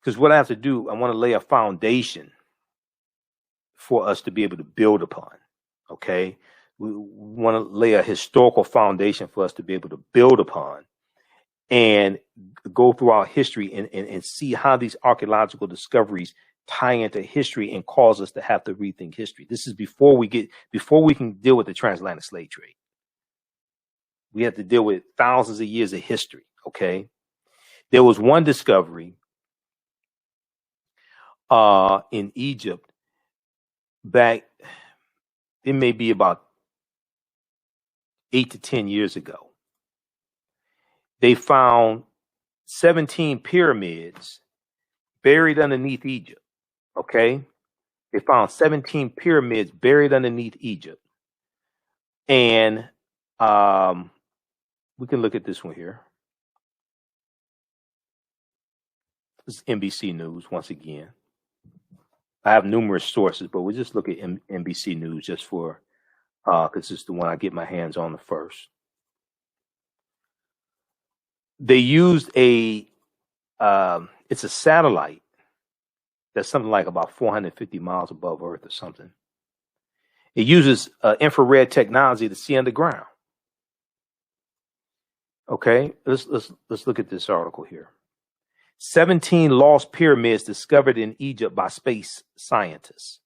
because what I have to do, I want to lay a foundation for us to be able to build upon. Okay. We want to lay a historical foundation for us to be able to build upon and go through our history and see how these archaeological discoveries tie into history and cause us to have to rethink history. This is before we can deal with the transatlantic slave trade. We have to deal with thousands of years of history. Okay. There was one discovery in Egypt back, it may be about 8 to 10 years ago. They found 17 pyramids buried underneath Egypt. Okay. They found 17 pyramids buried underneath Egypt. And we can look at this one here. This is NBC News once again. I have numerous sources, but we'll just look at NBC News just for, because it's the one I get my hands on the first. They used it's a satellite that's something like about 450 miles above Earth or something. It uses infrared technology to see underground. Okay, let's look at this article here. 17 lost pyramids discovered in Egypt by space scientists.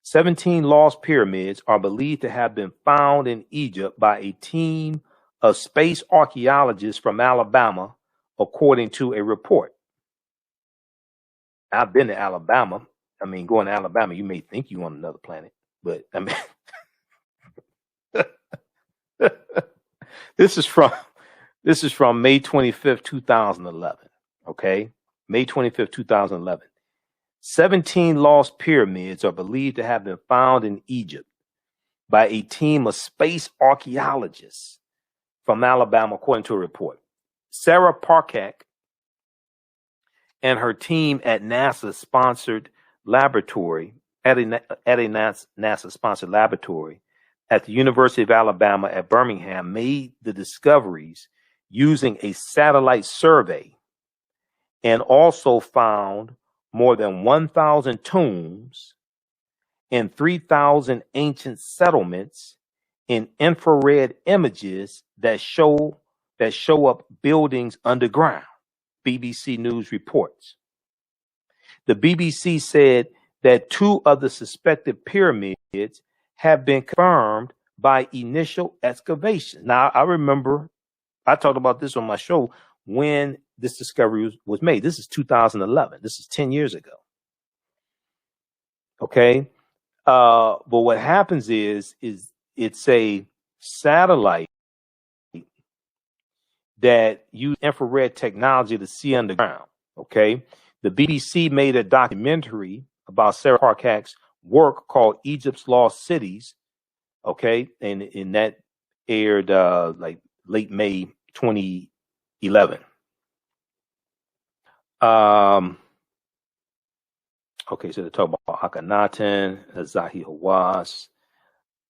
17 lost pyramids are believed to have been found in Egypt by a team of space archaeologists from Alabama, according to a report. I've been to Alabama. I mean, going to Alabama, you may think you're on another planet, but I mean, this is from This is from May 25th, 2011. Okay. May 25th, 2011. 17 lost pyramids are believed to have been found in Egypt by a team of space archaeologists from Alabama, according to a report. Sarah Parkak and her team at NASA-sponsored laboratory, at a NASA-sponsored laboratory at the University of Alabama at Birmingham made the discoveries using a satellite survey and also found more than 1,000 tombs and 3,000 ancient settlements in infrared images that show up buildings underground, BBC News reports. The BBC said that 2 of the suspected pyramids have been confirmed by initial excavations. Now, I remember I talked about this on my show when this discovery was made. This is 2011. This is 10 years ago. Okay. But what happens is it's a satellite that uses infrared technology to see underground. Okay. The BBC made a documentary about Sarah Parkak's work called Egypt's Lost Cities. Okay. And that aired like late May 2011. Okay, so they talk about Akhenaten, Zahi Hawass.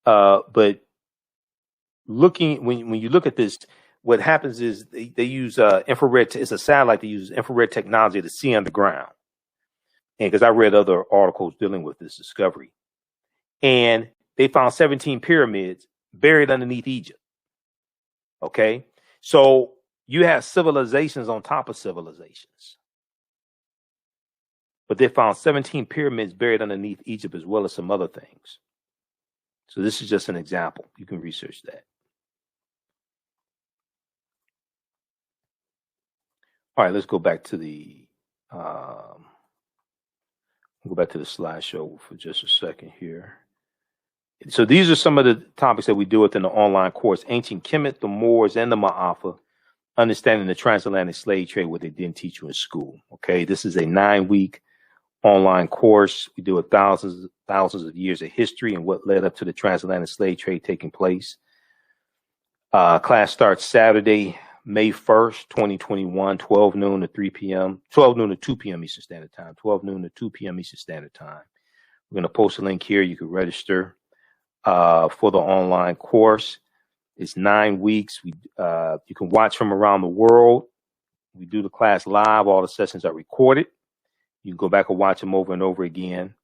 But looking when you look at this, what happens is they use infrared. It's a satellite that uses infrared technology to see underground. And because I read other articles dealing with this discovery, and they found 17 pyramids buried underneath Egypt. Okay, so you have civilizations on top of civilizations. But they found 17 pyramids buried underneath Egypt as well as some other things. So this is just an example. You can research that. All right, let's go back to the slideshow for just a second here. So these are some of the topics that we deal with in the online course: Ancient Kemet, the Moors, and the Maafa. Understanding the transatlantic slave trade, what they didn't teach you in school. Okay, this is a 9-week online course. We deal with thousands of years of history and what led up to the transatlantic slave trade taking place. Class starts Saturday, May 1st, 2021, 12 noon to 2 p.m. Eastern Standard Time, 12 noon to 2 p.m. Eastern Standard Time. We're going to post a link here. You can register for the online course. It's 9 weeks. You can watch from around the world. We do the class live. All the sessions are recorded. You can go back and watch them over and over again.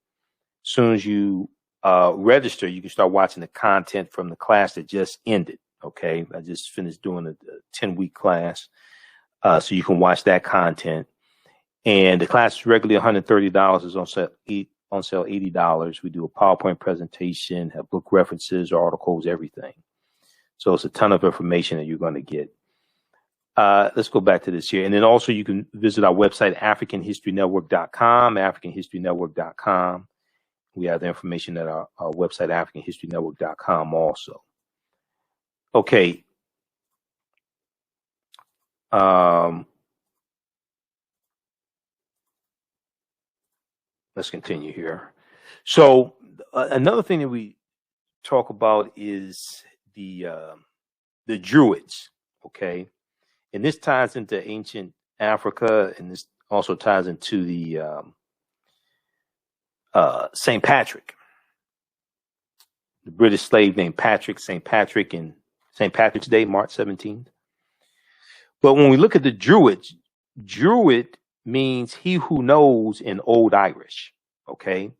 As soon as you register, you can start watching the content from the class that just ended. Okay, I just finished doing a 10-week class, so you can watch that content. And the class is regularly $130. Is on sale $80. We do a PowerPoint presentation, have book references, articles, everything. So it's a ton of information that you're going to get. Let's go back to this here. And then also you can visit our website, AfricanHistoryNetwork.com, AfricanHistoryNetwork.com. We have the information at our website, AfricanHistoryNetwork.com also. Okay. Let's continue here. So another thing that we talk about is the Druids. Okay. And this ties into ancient Africa, and this also ties into the St. Patrick, the British slave named Patrick, St. Patrick, and St. Patrick's Day, March 17th. But when we look at the Druids, Druid means he who knows in Old Irish, okay?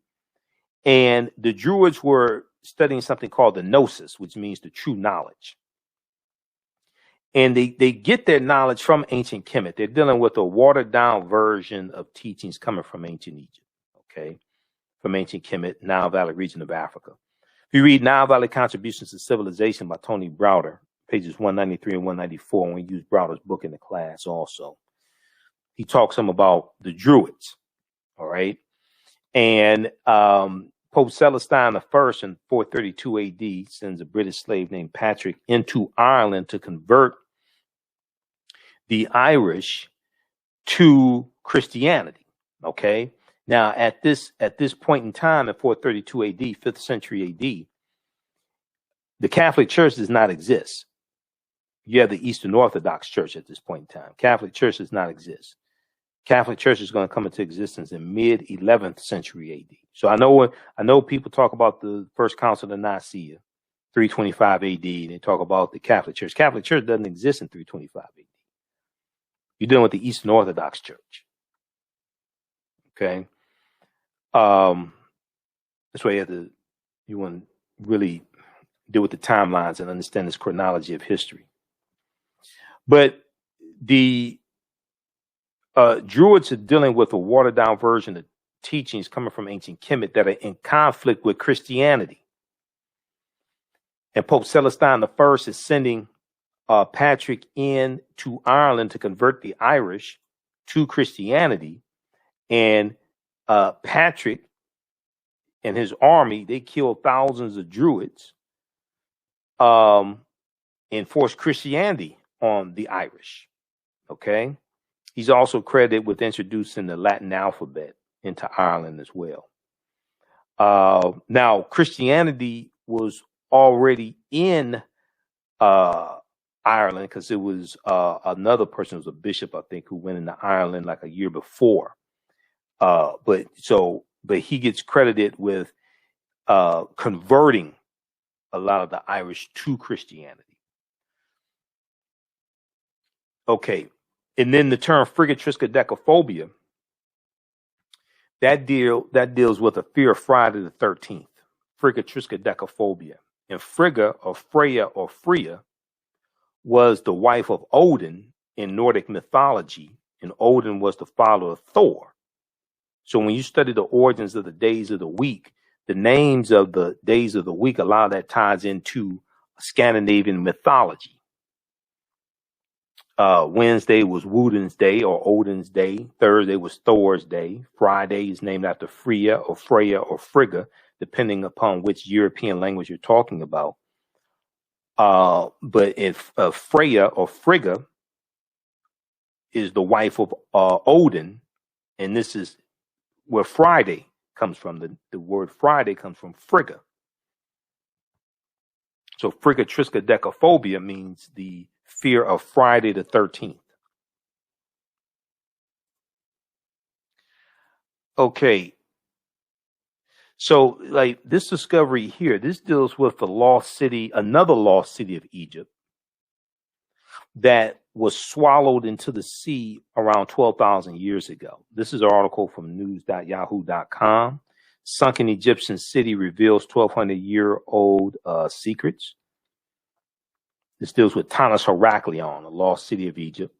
And the Druids were studying something called the Gnosis, which means the true knowledge. And they get their knowledge from ancient Kemet. They're dealing with a watered down version of teachings coming from ancient Egypt, okay? From ancient Kemet, Nile Valley region of Africa. If you read Nile Valley Contributions to Civilization by Tony Browder, pages 193 and 194, and we use Browder's book in the class also, he talks some about the Druids, all right? And Pope Celestine I in 432 AD sends a British slave named Patrick into Ireland to convert the Irish to Christianity. Okay. Now, at this point in time, at 432 AD, 5th century AD, the Catholic Church does not exist. You have the Eastern Orthodox Church at this point in time. Catholic Church does not exist. Catholic Church is going to come into existence in mid 11th century AD. So I know people talk about the First Council of Nicaea, 325 AD. They talk about the Catholic Church. Catholic Church doesn't exist in 325 AD. You're dealing with the Eastern Orthodox Church. Okay. That's why you want to really deal with the timelines and understand this chronology of history. But the Druids are dealing with a watered down version of teachings coming from ancient Kemet that are in conflict with Christianity. And Pope Celestine I is sending Patrick in to Ireland to convert the Irish to Christianity. And Patrick and his army, they killed thousands of Druids and forced Christianity on the Irish. Okay. He's also credited with introducing the Latin alphabet into Ireland as well. Now, Christianity was already in Ireland because it was another person, was a bishop, I think, who went into Ireland like a year before. But he gets credited with converting a lot of the Irish to Christianity. Okay. And then the term frigatriskaidekaphobia, that deals with a fear of Friday the 13th. Frigatriskaidekaphobia. And Frigga or Freya or Freya was the wife of Odin in Nordic mythology, and Odin was the father of Thor. So when you study the origins of the days of the week, the names of the days of the week, a lot of that ties into Scandinavian mythology. Wednesday was Woden's day or Odin's day. Thursday was Thor's day. Friday is named after Freya or Freya or Frigga, depending upon which European language you're talking about. But if Freya or Frigga is the wife of Odin, and this is where Friday comes from. The word Friday comes from Frigga. So frigatriskaidekaphobia means the fear of Friday the 13th. Okay. So like this discovery here, this deals with the lost city, another lost city of Egypt that was swallowed into the sea around 12,000 years ago. This is an article from news.yahoo.com. Sunken Egyptian city reveals 1,200-year-old secrets. This deals with Tanis Heraklion, a lost city of Egypt.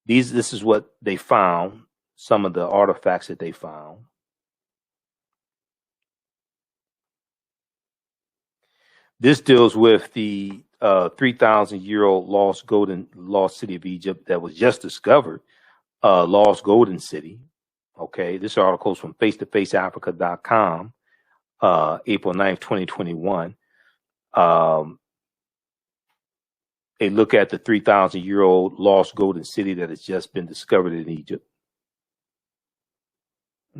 This is what they found, some of the artifacts that they found. This deals with the 3,000-year-old lost city of Egypt that was just discovered, lost golden city. Okay, this article is from face-to-faceafrica.com, April 9th, 2021. A look at the 3,000-year-old lost golden city that has just been discovered in Egypt.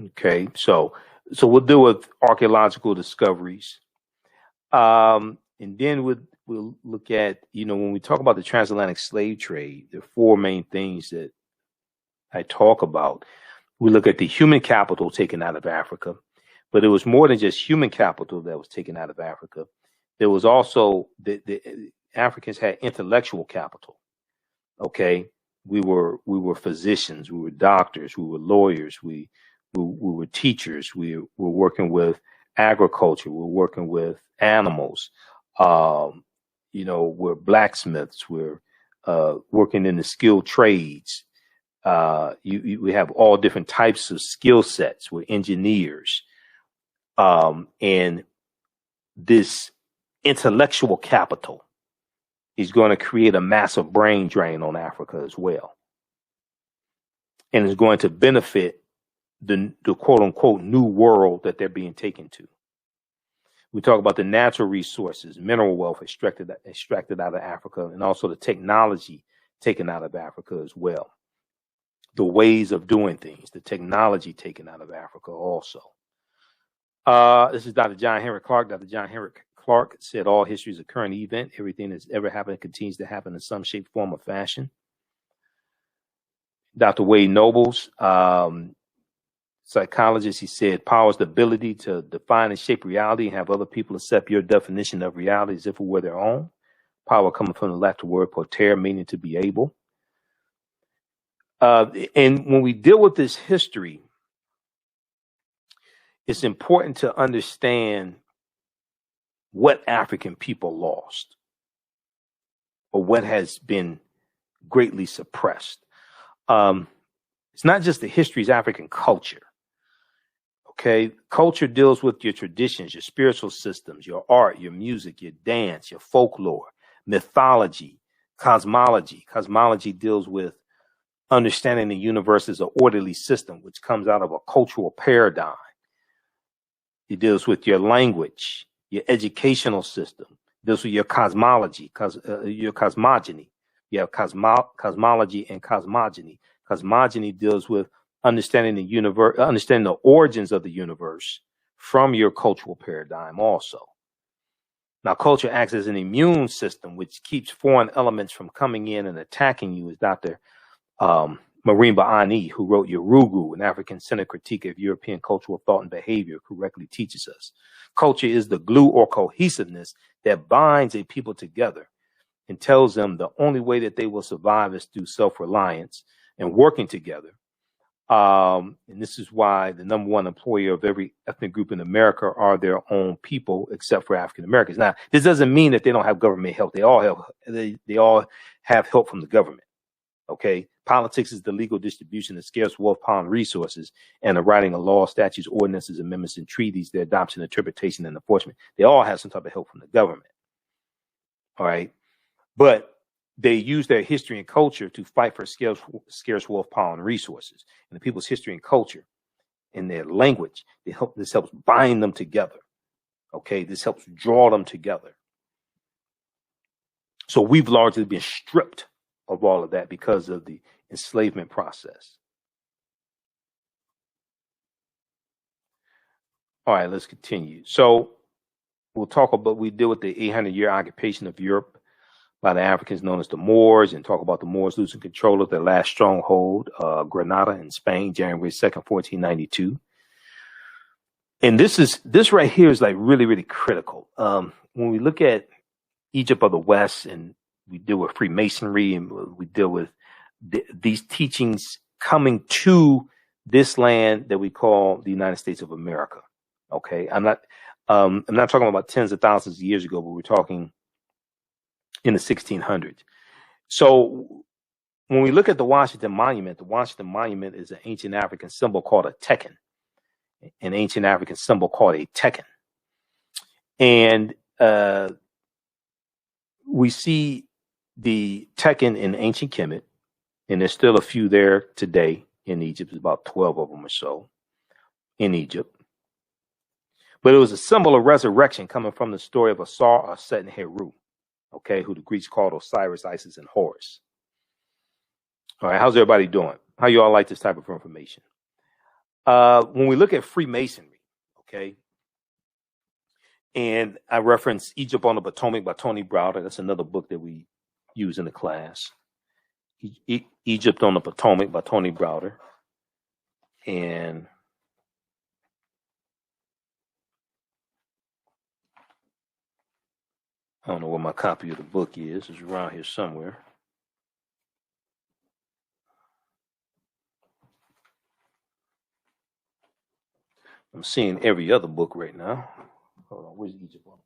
Okay, so we'll deal with archaeological discoveries. And then we'll look at, when we talk about the transatlantic slave trade, there are four main things that I talk about. We look at the human capital taken out of Africa, but it was more than just human capital that was taken out of Africa. There was also the Africans had intellectual capital. Okay, we were physicians, we were doctors, we were lawyers, we were teachers, we were working with agriculture, we were working with animals. We're blacksmiths, we're working in the skilled trades. We have all different types of skill sets. We're engineers. And this intellectual capital is going to create a massive brain drain on Africa as well. And is going to benefit the quote unquote new world that they're being taken to. We talk about the natural resources, mineral wealth extracted out of Africa, and also the technology taken out of Africa as well. The ways of doing things, the technology taken out of Africa also. This is Dr. John Henrik Clarke. Dr. John Henrik Clarke said all history is a current event. Everything that's ever happened continues to happen in some shape, form, or fashion. Dr. Wade Nobles, psychologist, he said, power is the ability to define and shape reality and have other people accept your definition of reality as if it were their own. Power coming from the Latin word potere, meaning to be able. And when we deal with this history, it's important to understand what African people lost or what has been greatly suppressed. It's not just the history, it's African culture. Okay, culture deals with your traditions, your spiritual systems, your art, your music, your dance, your folklore, mythology, cosmology. Cosmology deals with understanding the universe as an orderly system, which comes out of a cultural paradigm. It deals with your language, your educational system. It deals with your cosmology, your cosmogony. You have cosmology and cosmogony. Cosmogony deals with understanding the universe, understanding the origins of the universe from your cultural paradigm also. Now, culture acts as an immune system, which keeps foreign elements from coming in and attacking you, as Dr. Marimba Ani, who wrote Yorugu, an African-centered critique of European cultural thought and behavior, correctly teaches us. Culture is the glue or cohesiveness that binds a people together and tells them the only way that they will survive is through self-reliance and working together. And this is why the number one employer of every ethnic group in America are their own people, except for African Americans. Now, this doesn't mean that they don't have government help. They all have help from the government. Okay, politics is the legal distribution of scarce wealth, power, and resources, and the writing of laws, statutes, ordinances, amendments, and treaties, their adoption, interpretation, and enforcement. They all have some type of help from the government. All right, but they use their history and culture to fight for scarce wealth, power, and resources. And the people's history and culture and their language, this helps bind them together. Okay, this helps draw them together. So we've largely been stripped of all of that because of the enslavement process. All right, let's continue. So we'll talk about, we deal with the 800-year occupation of Europe by the Africans known as the Moors, and talk about the Moors losing control of their last stronghold, Granada in Spain, January 2nd, 1492. And this right here is like really, really critical. When we look at Egypt of the West and we deal with Freemasonry and we deal with these teachings coming to this land that we call the United States of America. Okay, I'm not talking about tens of thousands of years ago, but we're talking in the 1600s. So when we look at the Washington Monument is an ancient African symbol called a tekken, an ancient African symbol called a tekken. And we see the tekken in ancient Kemet, and there's still a few there today in Egypt. There's about 12 of them or so in Egypt. But it was a symbol of resurrection coming from the story of Asar, Set, and Heru. Okay, who the Greeks called Osiris, Isis, and Horus. All right, how's everybody doing? How you all like this type of information? When we look at Freemasonry, okay, and I reference Egypt on the Potomac by Tony Browder. That's another book that we use in the class. Egypt on the Potomac by Tony Browder. And I don't know where my copy of the book is. It's around here somewhere. I'm seeing every other book right now. Hold on, where's Egypt on the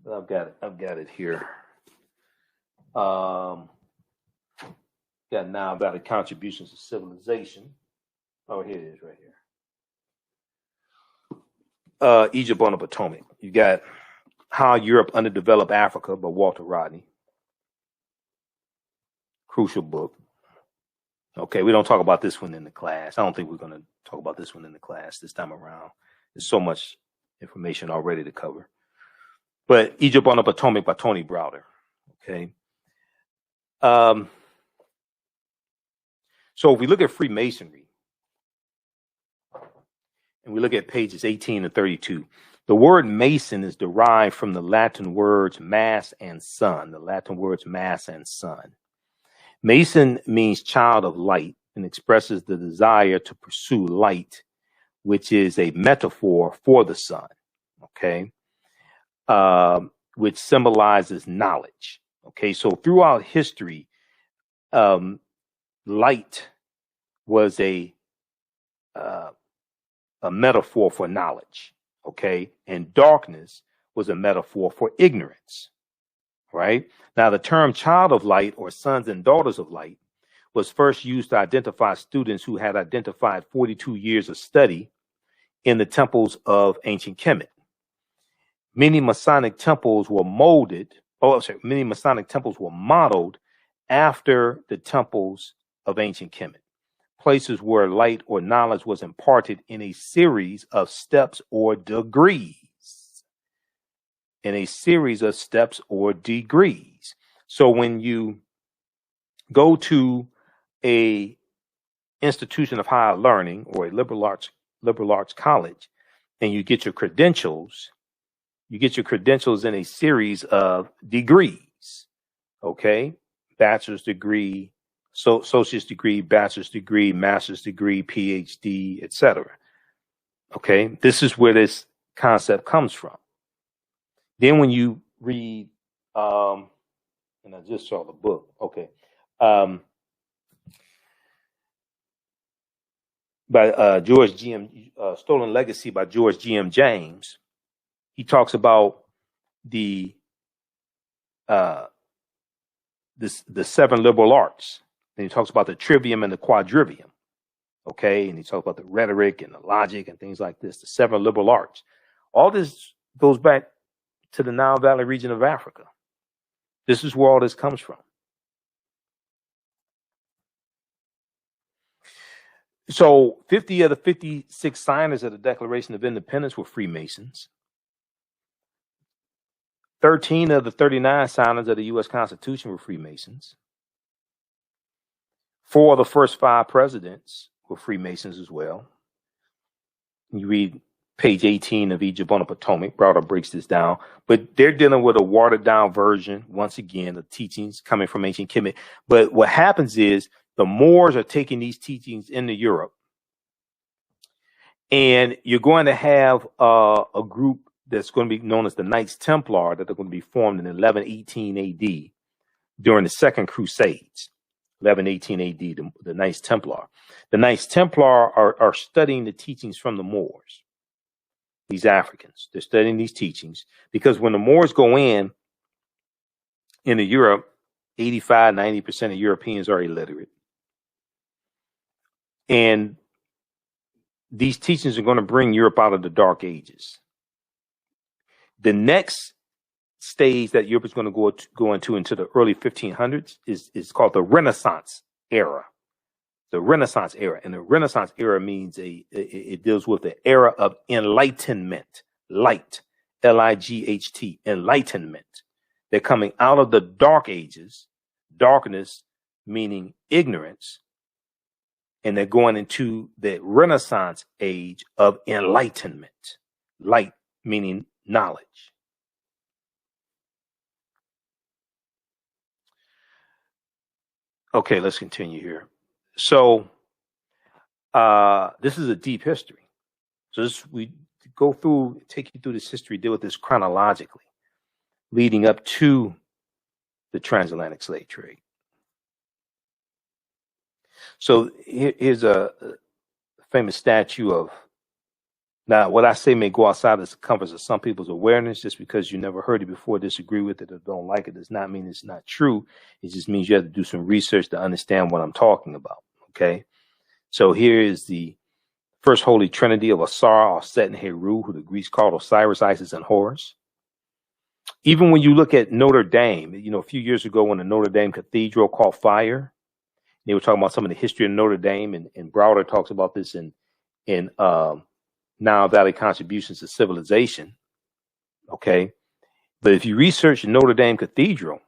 Potomac? I've got it here. Got now about the contributions of civilization. Oh, here it is right here. Egypt on the Potomac. You got How Europe Underdeveloped Africa by Walter Rodney. Crucial book. Okay, we don't talk about this one in the class. I don't think we're going to talk about this one in the class this time around. There's so much information already to cover. But Egypt on the Potomac by Tony Browder. Okay. So if we look at Freemasonry and we look at pages 18 and 32, the word Mason is derived from the Latin words mass and sun. The Latin words mass and sun. Mason means child of light and expresses the desire to pursue light, which is a metaphor for the sun. Okay. Which symbolizes knowledge. Okay. So throughout history, light was a metaphor for knowledge, okay, and darkness was a metaphor for ignorance, right? Now, the term child of light or sons and daughters of light was first used to identify students who had identified 42 years of study in the temples of ancient Kemet. Many Masonic temples were modeled after the temples of ancient Kemet, places where light or knowledge was imparted in a series of steps or degrees. So when you go to a institution of higher learning or a liberal arts college and you get your credentials in a series of degrees, okay? Bachelor's degree, associate's degree, bachelor's degree, master's degree, PhD, etc. Okay, this is where this concept comes from. Then when you read, and I just saw the book, okay, by George G.M. Stolen Legacy by George G.M. James, he talks about the seven liberal arts. And he talks about the trivium and the quadrivium, okay? And he talks about the rhetoric and the logic and things like this, the seven liberal arts. All this goes back to the Nile Valley region of Africa. This is where all this comes from. So 50 of the 56 signers of the Declaration of Independence were Freemasons. 13 of the 39 signers of the U.S. Constitution were Freemasons. 4 of the first 5 presidents were Freemasons as well. You read page 18 of Egypt on the Potomac. Browder breaks this down. But they're dealing with a watered-down version, once again, of teachings coming from ancient Kemet. But what happens is the Moors are taking these teachings into Europe. And you're going to have a group that's going to be known as the Knights Templar that are going to be formed in 1118 AD during the Second Crusades. 1118 AD, the Knights Templar. The Knights Templar are studying the teachings from the Moors, these Africans. They're studying these teachings because when the Moors go into Europe, 85, 90% of Europeans are illiterate. And these teachings are going to bring Europe out of the Dark Ages. The next stage that Europe is going to go into the early 1500s is called the Renaissance era. The Renaissance era. And the Renaissance era means it deals with the era of enlightenment. Light. L-I-G-H-T. Enlightenment. They're coming out of the Dark Ages. Darkness meaning ignorance. And they're going into the Renaissance age of enlightenment. Light meaning knowledge. Okay, let's continue here. So this is a deep history. So we take you through this history, deal with this chronologically, leading up to the transatlantic slave trade. So here's a famous statue of, now what I say may go outside the circumference of some people's awareness. Just because you never heard it before, disagree with it, or don't like it does not mean it's not true. It just means you have to do some research to understand what I'm talking about. Okay. So here is the first holy trinity of Asar, Set, and Heru, who the Greeks called Osiris, Isis, and Horus. Even when you look at Notre Dame, a few years ago when the Notre Dame Cathedral caught fire, they were talking about some of the history of Notre Dame, and Browder talks about this in Nile Valley Contributions to Civilization. Okay. But if you research Notre Dame Cathedral,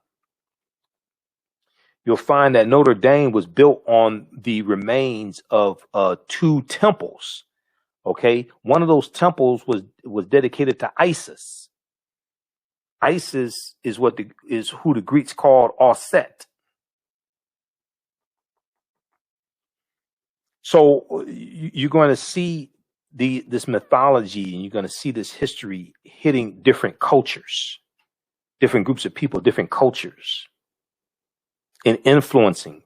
you'll find that Notre Dame was built on the remains of two temples. Okay, one of those temples was dedicated to Isis. Isis is who the Greeks called Auset. So you're going to see this mythology, and you're going to see this history hitting different cultures, different groups of people, different cultures, and influencing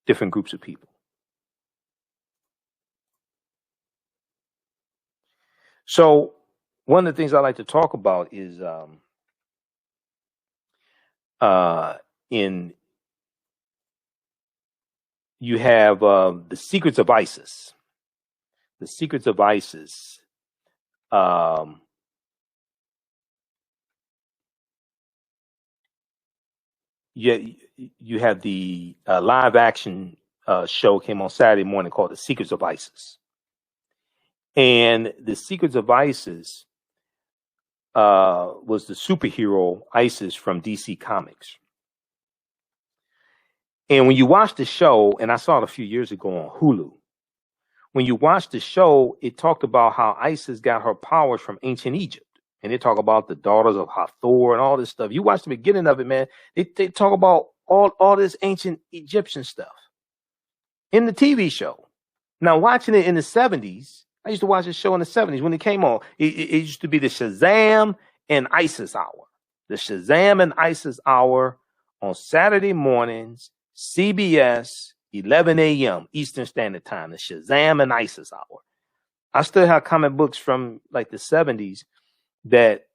different groups of people. So one of the things I like to talk about is you have the secrets of Isis. The secrets of Isis. You have the live action show came on Saturday morning called The Secrets of Isis. And The Secrets of Isis was the superhero Isis from DC Comics. And when you watch the show, and I saw it a few years ago on Hulu, when you watch the show, it talked about how Isis got her powers from ancient Egypt. And they talk about the daughters of Hathor and all this stuff. You watch the beginning of it, man. They talk about all this ancient Egyptian stuff in the TV show. Now, watching it in the 70s, I used to watch this show in the 70s when it came on. It used to be the Shazam and Isis Hour. The Shazam and Isis Hour on Saturday mornings, CBS, 11 a.m. Eastern Standard Time. The Shazam and Isis Hour. I still have comic books from like the 70s that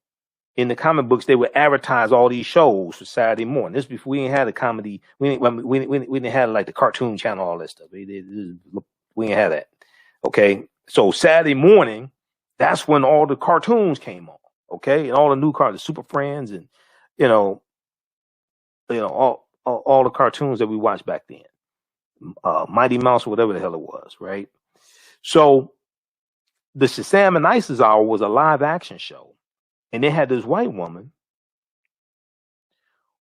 in the comic books they would advertise all these shows for Saturday morning. This before we didn't have the comedy. We didn't have like the cartoon channel, all that stuff. We didn't have that. Okay. So Saturday morning, that's when all the cartoons came on, okay, and all the new the Super Friends, and all the cartoons that we watched back then, Mighty Mouse or whatever the hell it was, right? So the Shazam and Isis Hour was a live action show, and they had this white woman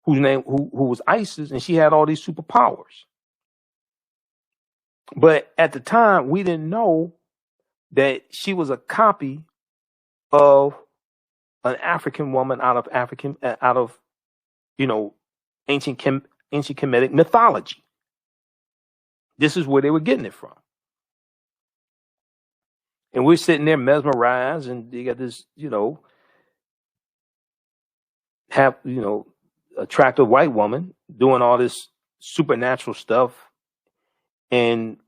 whose name who was Isis, and she had all these superpowers. But at the time, we didn't know that she was a copy of an African woman out of ancient Kemetic mythology. This is where they were getting it from. And we're sitting there mesmerized, and you got this, attractive white woman doing all this supernatural stuff, and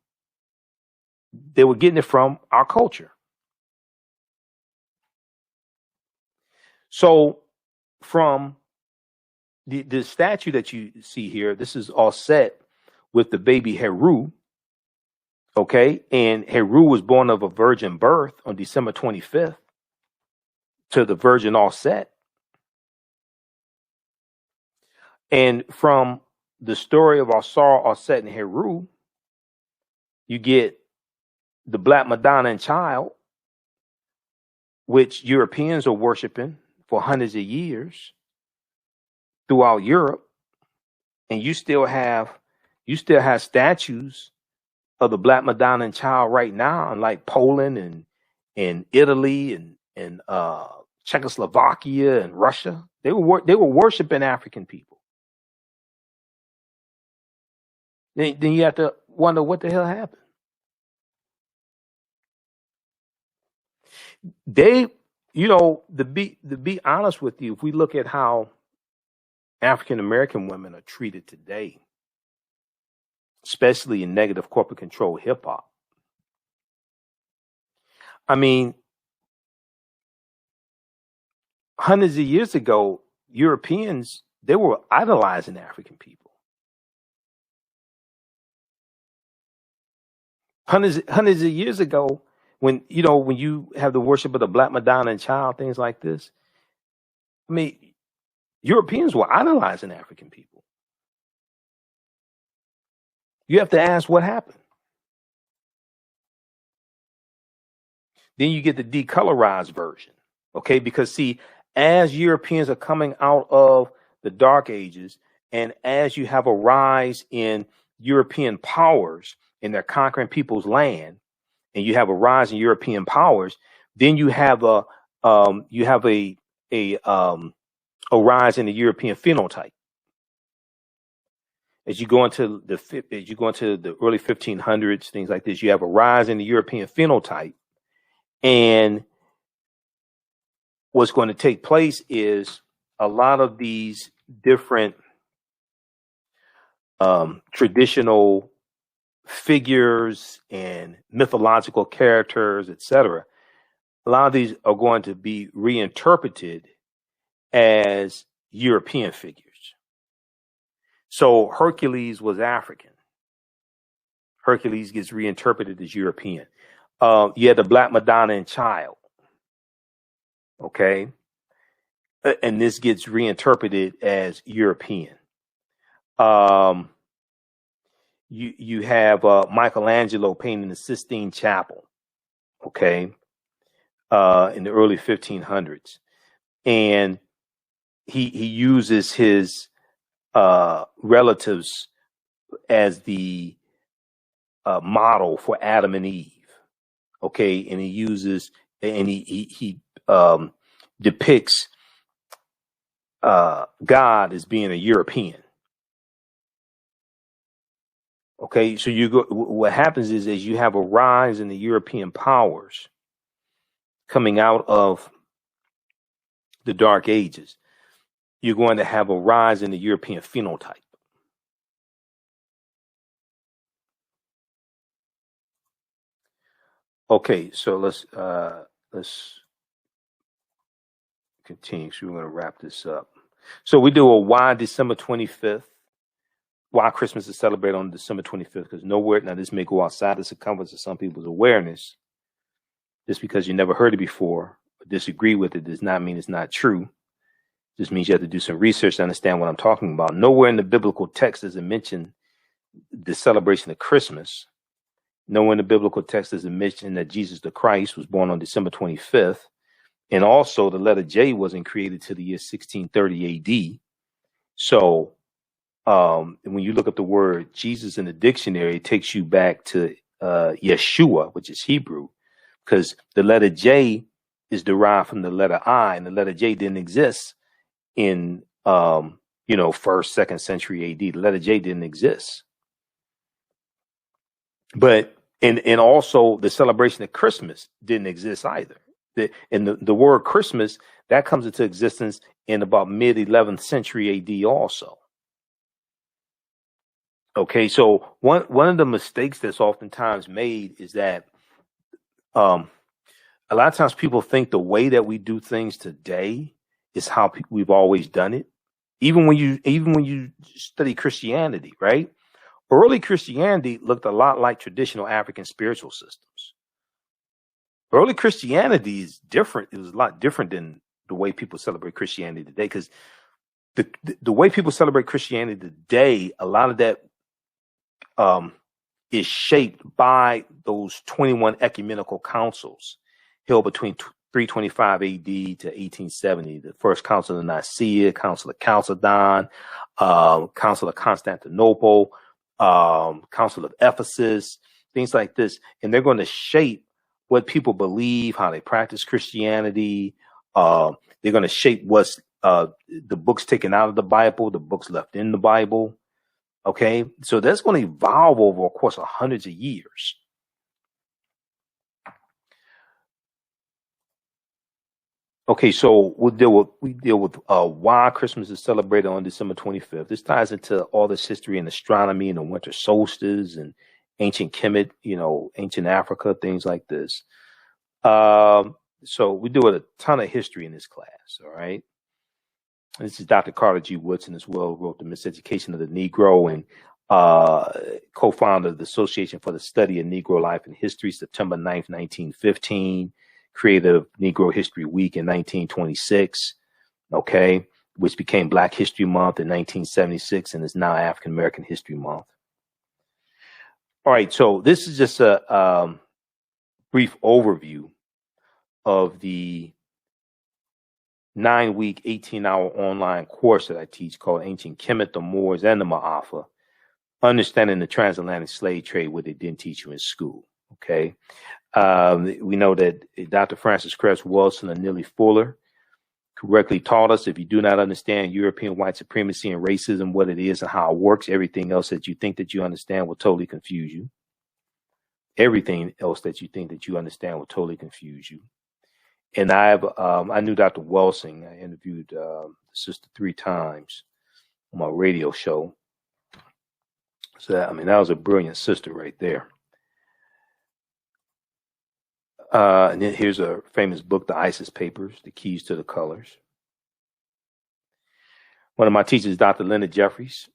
they were getting it from our culture. So from the statue that you see here, this is all set with the baby Heru. Okay. And Heru was born of a virgin birth on December 25th to the virgin Auset. And from the story of Osar, Auset, and Heru, you get the Black Madonna and Child, which Europeans are worshiping for hundreds of years throughout Europe. And you still have statues of the Black Madonna and Child right now in like Poland and Italy and Czechoslovakia and Russia. They were worshiping African people. Then you have to wonder what the hell happened. To be honest with you, if we look at how African American women are treated today, especially in negative corporate control hip hop, I mean, hundreds of years ago, Europeans, they were idolizing African people. Hundreds of years ago, when you have the worship of the Black Madonna and Child, things like this, I mean, Europeans were idolizing African people. You have to ask what happened. Then you get the decolorized version, okay? Because see, as Europeans are coming out of the Dark Ages, and as you have a rise in European powers and they're conquering people's land, and you have a rise in European powers, then you have a rise in the European phenotype. As you go into the early 1500s, things like this, you have a rise in the European phenotype, and what's going to take place is a lot of these different traditional figures and mythological characters, etc. A lot of these are going to be reinterpreted as European figures. So Hercules was African. Hercules gets reinterpreted as European. You had the Black Madonna and Child. Okay. And this gets reinterpreted as European. You have Michelangelo painting the Sistine Chapel. Okay. In the early 1500s. And he uses his relatives as the model for Adam and Eve. Okay, and he depicts God as being a European. Okay, so what happens is you have a rise in the European powers coming out of the Dark Ages. You're going to have a rise in the European phenotype. Okay, so let's continue. So we're going to wrap this up. So we do a why December 25th. Why Christmas is celebrated on December 25th? Because nowhere, now this may go outside the circumference of some people's awareness. Just because you never heard it before or disagree with it does not mean it's not true. Just means you have to do some research to understand what I'm talking about. Nowhere in the biblical text does it mention the celebration of Christmas. Nowhere in the biblical text does it mention that Jesus the Christ was born on December 25th. And also the letter J wasn't created till the year 1630 AD. So when you look up the word Jesus in the dictionary, it takes you back to Yeshua, which is Hebrew, because the letter J is derived from the letter I, and the letter J didn't exist in first, second century AD. The letter J didn't exist. But and also the celebration of Christmas didn't exist either. The word Christmas, that comes into existence in about mid 11th century AD also. Okay, so one of the mistakes that's oftentimes made is that a lot of times people think the way that we do things today is how we've always done it. Even when you study Christianity, right? Early Christianity looked a lot like traditional African spiritual systems. Early Christianity is different. It was a lot different than the way people celebrate Christianity today, because the way people celebrate Christianity today, a lot of that is shaped by those 21 ecumenical councils held between 325 AD to 1870. The first Council of Nicaea, Council of Chalcedon, Council of Constantinople, Council of Ephesus, things like this. And they're going to shape what people believe, how they practice Christianity. They're going to shape what's the books taken out of the Bible, the books left in the Bible. Okay, so that's going to evolve over a course of hundreds of years. Okay, so we deal with why Christmas is celebrated on December 25th. This ties into all this history in astronomy and the winter solstice and ancient Kemet, ancient Africa, things like this. So we do a ton of history in this class. All right. This is Dr. Carter G. Woodson as well, wrote The Miseducation of the Negro and co-founder of the Association for the Study of Negro Life and History, September 9th, 1915, creator of Negro History Week in 1926, okay, which became Black History Month in 1976 and is now African American History Month. All right, so this is just a brief overview of the 9-week, 18-hour online course that I teach called Ancient Kemet, the Moors, and the Maafa, Understanding the Transatlantic Slave Trade, what they didn't teach you in school. Okay. We know that Dr. Francis Cress Wilson and Neely Fuller correctly taught us, if you do not understand European white supremacy and racism, what it is and how it works, everything else that you think that you understand will totally confuse you. Everything else that you think that you understand will totally confuse you. And I knew Dr. Wilson. I interviewed the sister 3 times on my radio show. So, that was a brilliant sister right there. And then here's a famous book, The ISIS Papers, The Keys to the Colors. One of my teachers, Dr. Leonard Jeffries,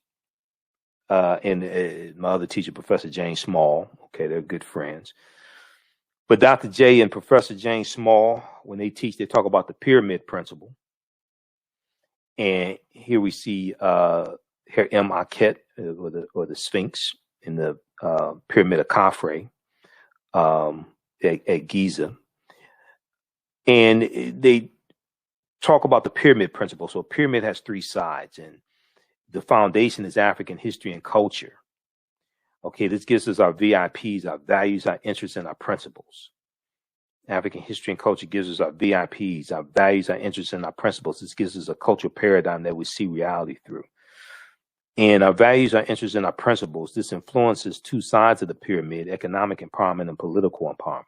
and my other teacher, Professor James Small. Okay, they're good friends. But Dr. J and Professor James Small, when they teach, they talk about the pyramid principle. And here we see Her Imhotep, or the Sphinx, in the Pyramid of Khafre at Giza. And they talk about the pyramid principle. So a pyramid has 3 sides, and the foundation is African history and culture. Okay, this gives us our VIPs, our values, our interests, and our principles. African history and culture gives us our VIPs, our values, our interests, and our principles. This gives us a cultural paradigm that we see reality through. And our values, our interests, and our principles, this influences 2 sides of the pyramid, economic empowerment and political empowerment.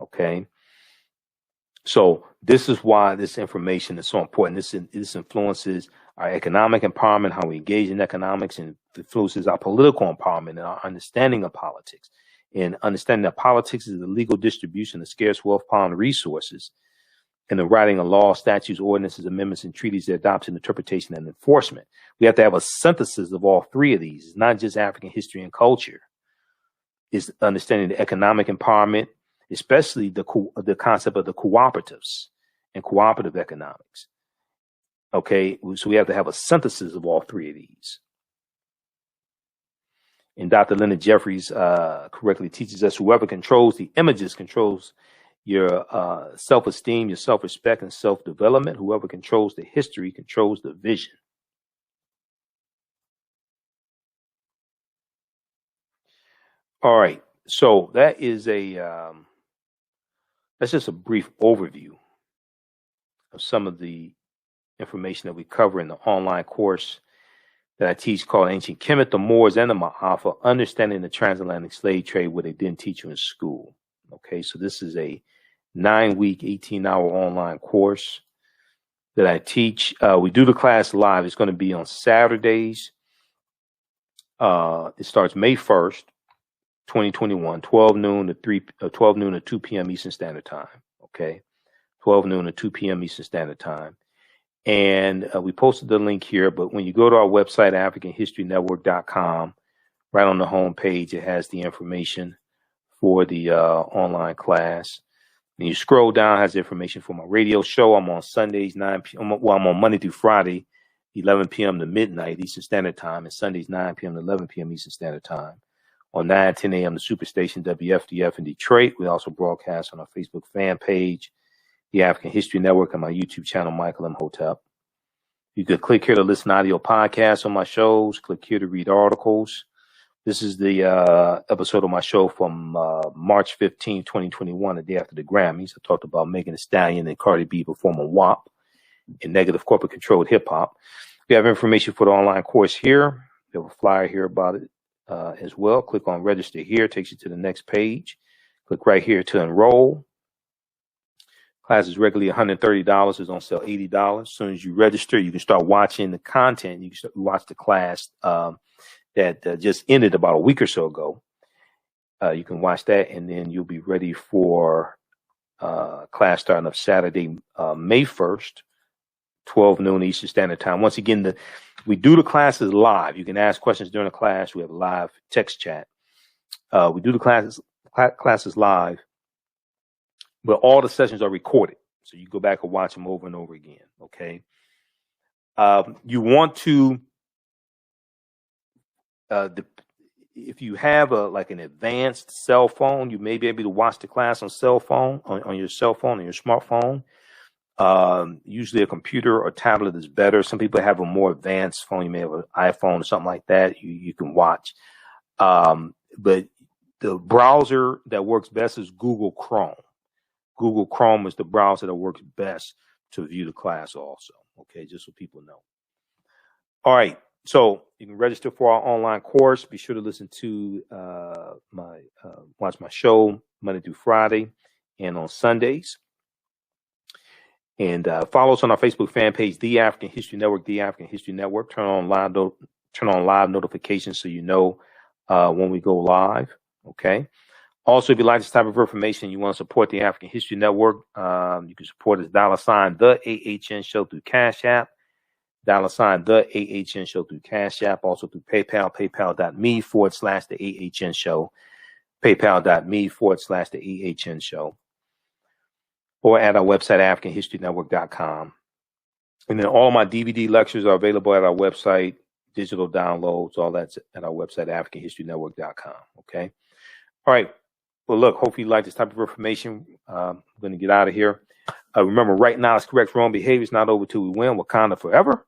Okay. So this is why this information is so important. This influences our economic empowerment, how we engage in economics, and influences our political empowerment and our understanding of politics. And understanding that politics is the legal distribution of scarce wealth, power, and resources, and the writing of laws, statutes, ordinances, amendments, and treaties, their adoption, interpretation, and enforcement. We have to have a synthesis of all 3 of these. It's not just African history and culture. It's understanding the economic empowerment, especially the concept of the cooperatives and cooperative economics. Okay, so we have to have a synthesis of all 3 of these. And Dr. Leonard Jeffries correctly teaches us, whoever controls the images controls your self-esteem, your self-respect, and self-development. Whoever controls the history controls the vision. All right, so that is that's just a brief overview of some of the information that we cover in the online course that I teach called Ancient Kemet, the Moors, and the Maafa, Understanding the Transatlantic Slave Trade, what they didn't teach you in school. Okay, so this is a 9-week, 18-hour online course that I teach. We do the class live. It's going to be on Saturdays. It starts May 1st, 2021, 12 noon to 2 p.m. Eastern Standard Time. Okay, 12 noon to 2 p.m. Eastern Standard Time. And we posted the link here, but when you go to our website, AfricanHistoryNetwork.com, right on the home page, it has the information for the online class. And you scroll down, it has information for my radio show. I'm on Sundays, 9 p.m. Well, I'm on Monday through Friday, 11 p.m. to midnight Eastern Standard Time, and Sundays, 9 p.m. to 11 p.m. Eastern Standard Time. On 9-10 a.m., the Superstation WFDF in Detroit. We also broadcast on our Facebook fan page, the African History Network, and my YouTube channel, Michael Imhotep. You could click here to listen to audio podcasts on my shows. Click here to read articles. This is the episode of my show from March 15, 2021, the day after the Grammys. I talked about Megan Thee Stallion and Cardi B performing WAP in negative corporate controlled hip hop. We have information for the online course here. We have a flyer here about it as well. Click on register here, takes you to the next page. Click right here to enroll. Class is regularly $130. It's on sale $80. As soon as you register, you can start watching the content. You can start, watch the class that just ended about a week or so ago. You can watch that, and then you'll be ready for class starting up Saturday, May 1st, 12 noon Eastern Standard Time. Once again, we do the classes live. You can ask questions during the class. We have a live text chat. We do the classes live, but all the sessions are recorded. So you go back and watch them over and over again. Okay. You want to, if you have an advanced cell phone, you may be able to watch the class on your cell phone, on your smartphone. Usually a computer or tablet is better. Some people have a more advanced phone. You may have an iPhone or something like that. You can watch. But the browser that works best is Google Chrome. Google Chrome is the browser that works best to view the class also. Okay, just so people know. All right, so you can register for our online course. Be sure to listen to watch my show Monday through Friday and on Sundays. And follow us on our Facebook fan page, The African History Network, The African History Network. Turn on live notifications so you know when we go live. Okay. Also, if you like this type of information, you want to support the African History Network, you can support us $ the AHN Show through Cash App, $ the AHN Show through Cash App, also through PayPal, paypal.me/the AHN Show, paypal.me/the AHN Show, or at our website, AfricanHistoryNetwork.com. And then all my DVD lectures are available at our website, digital downloads, all that's at our website, AfricanHistoryNetwork.com. Okay. All right. Well, look, hopefully you like this type of information. I'm going to get out of here. Remember, right now it's correct. Wrong behavior is not over till we win. Wakanda forever.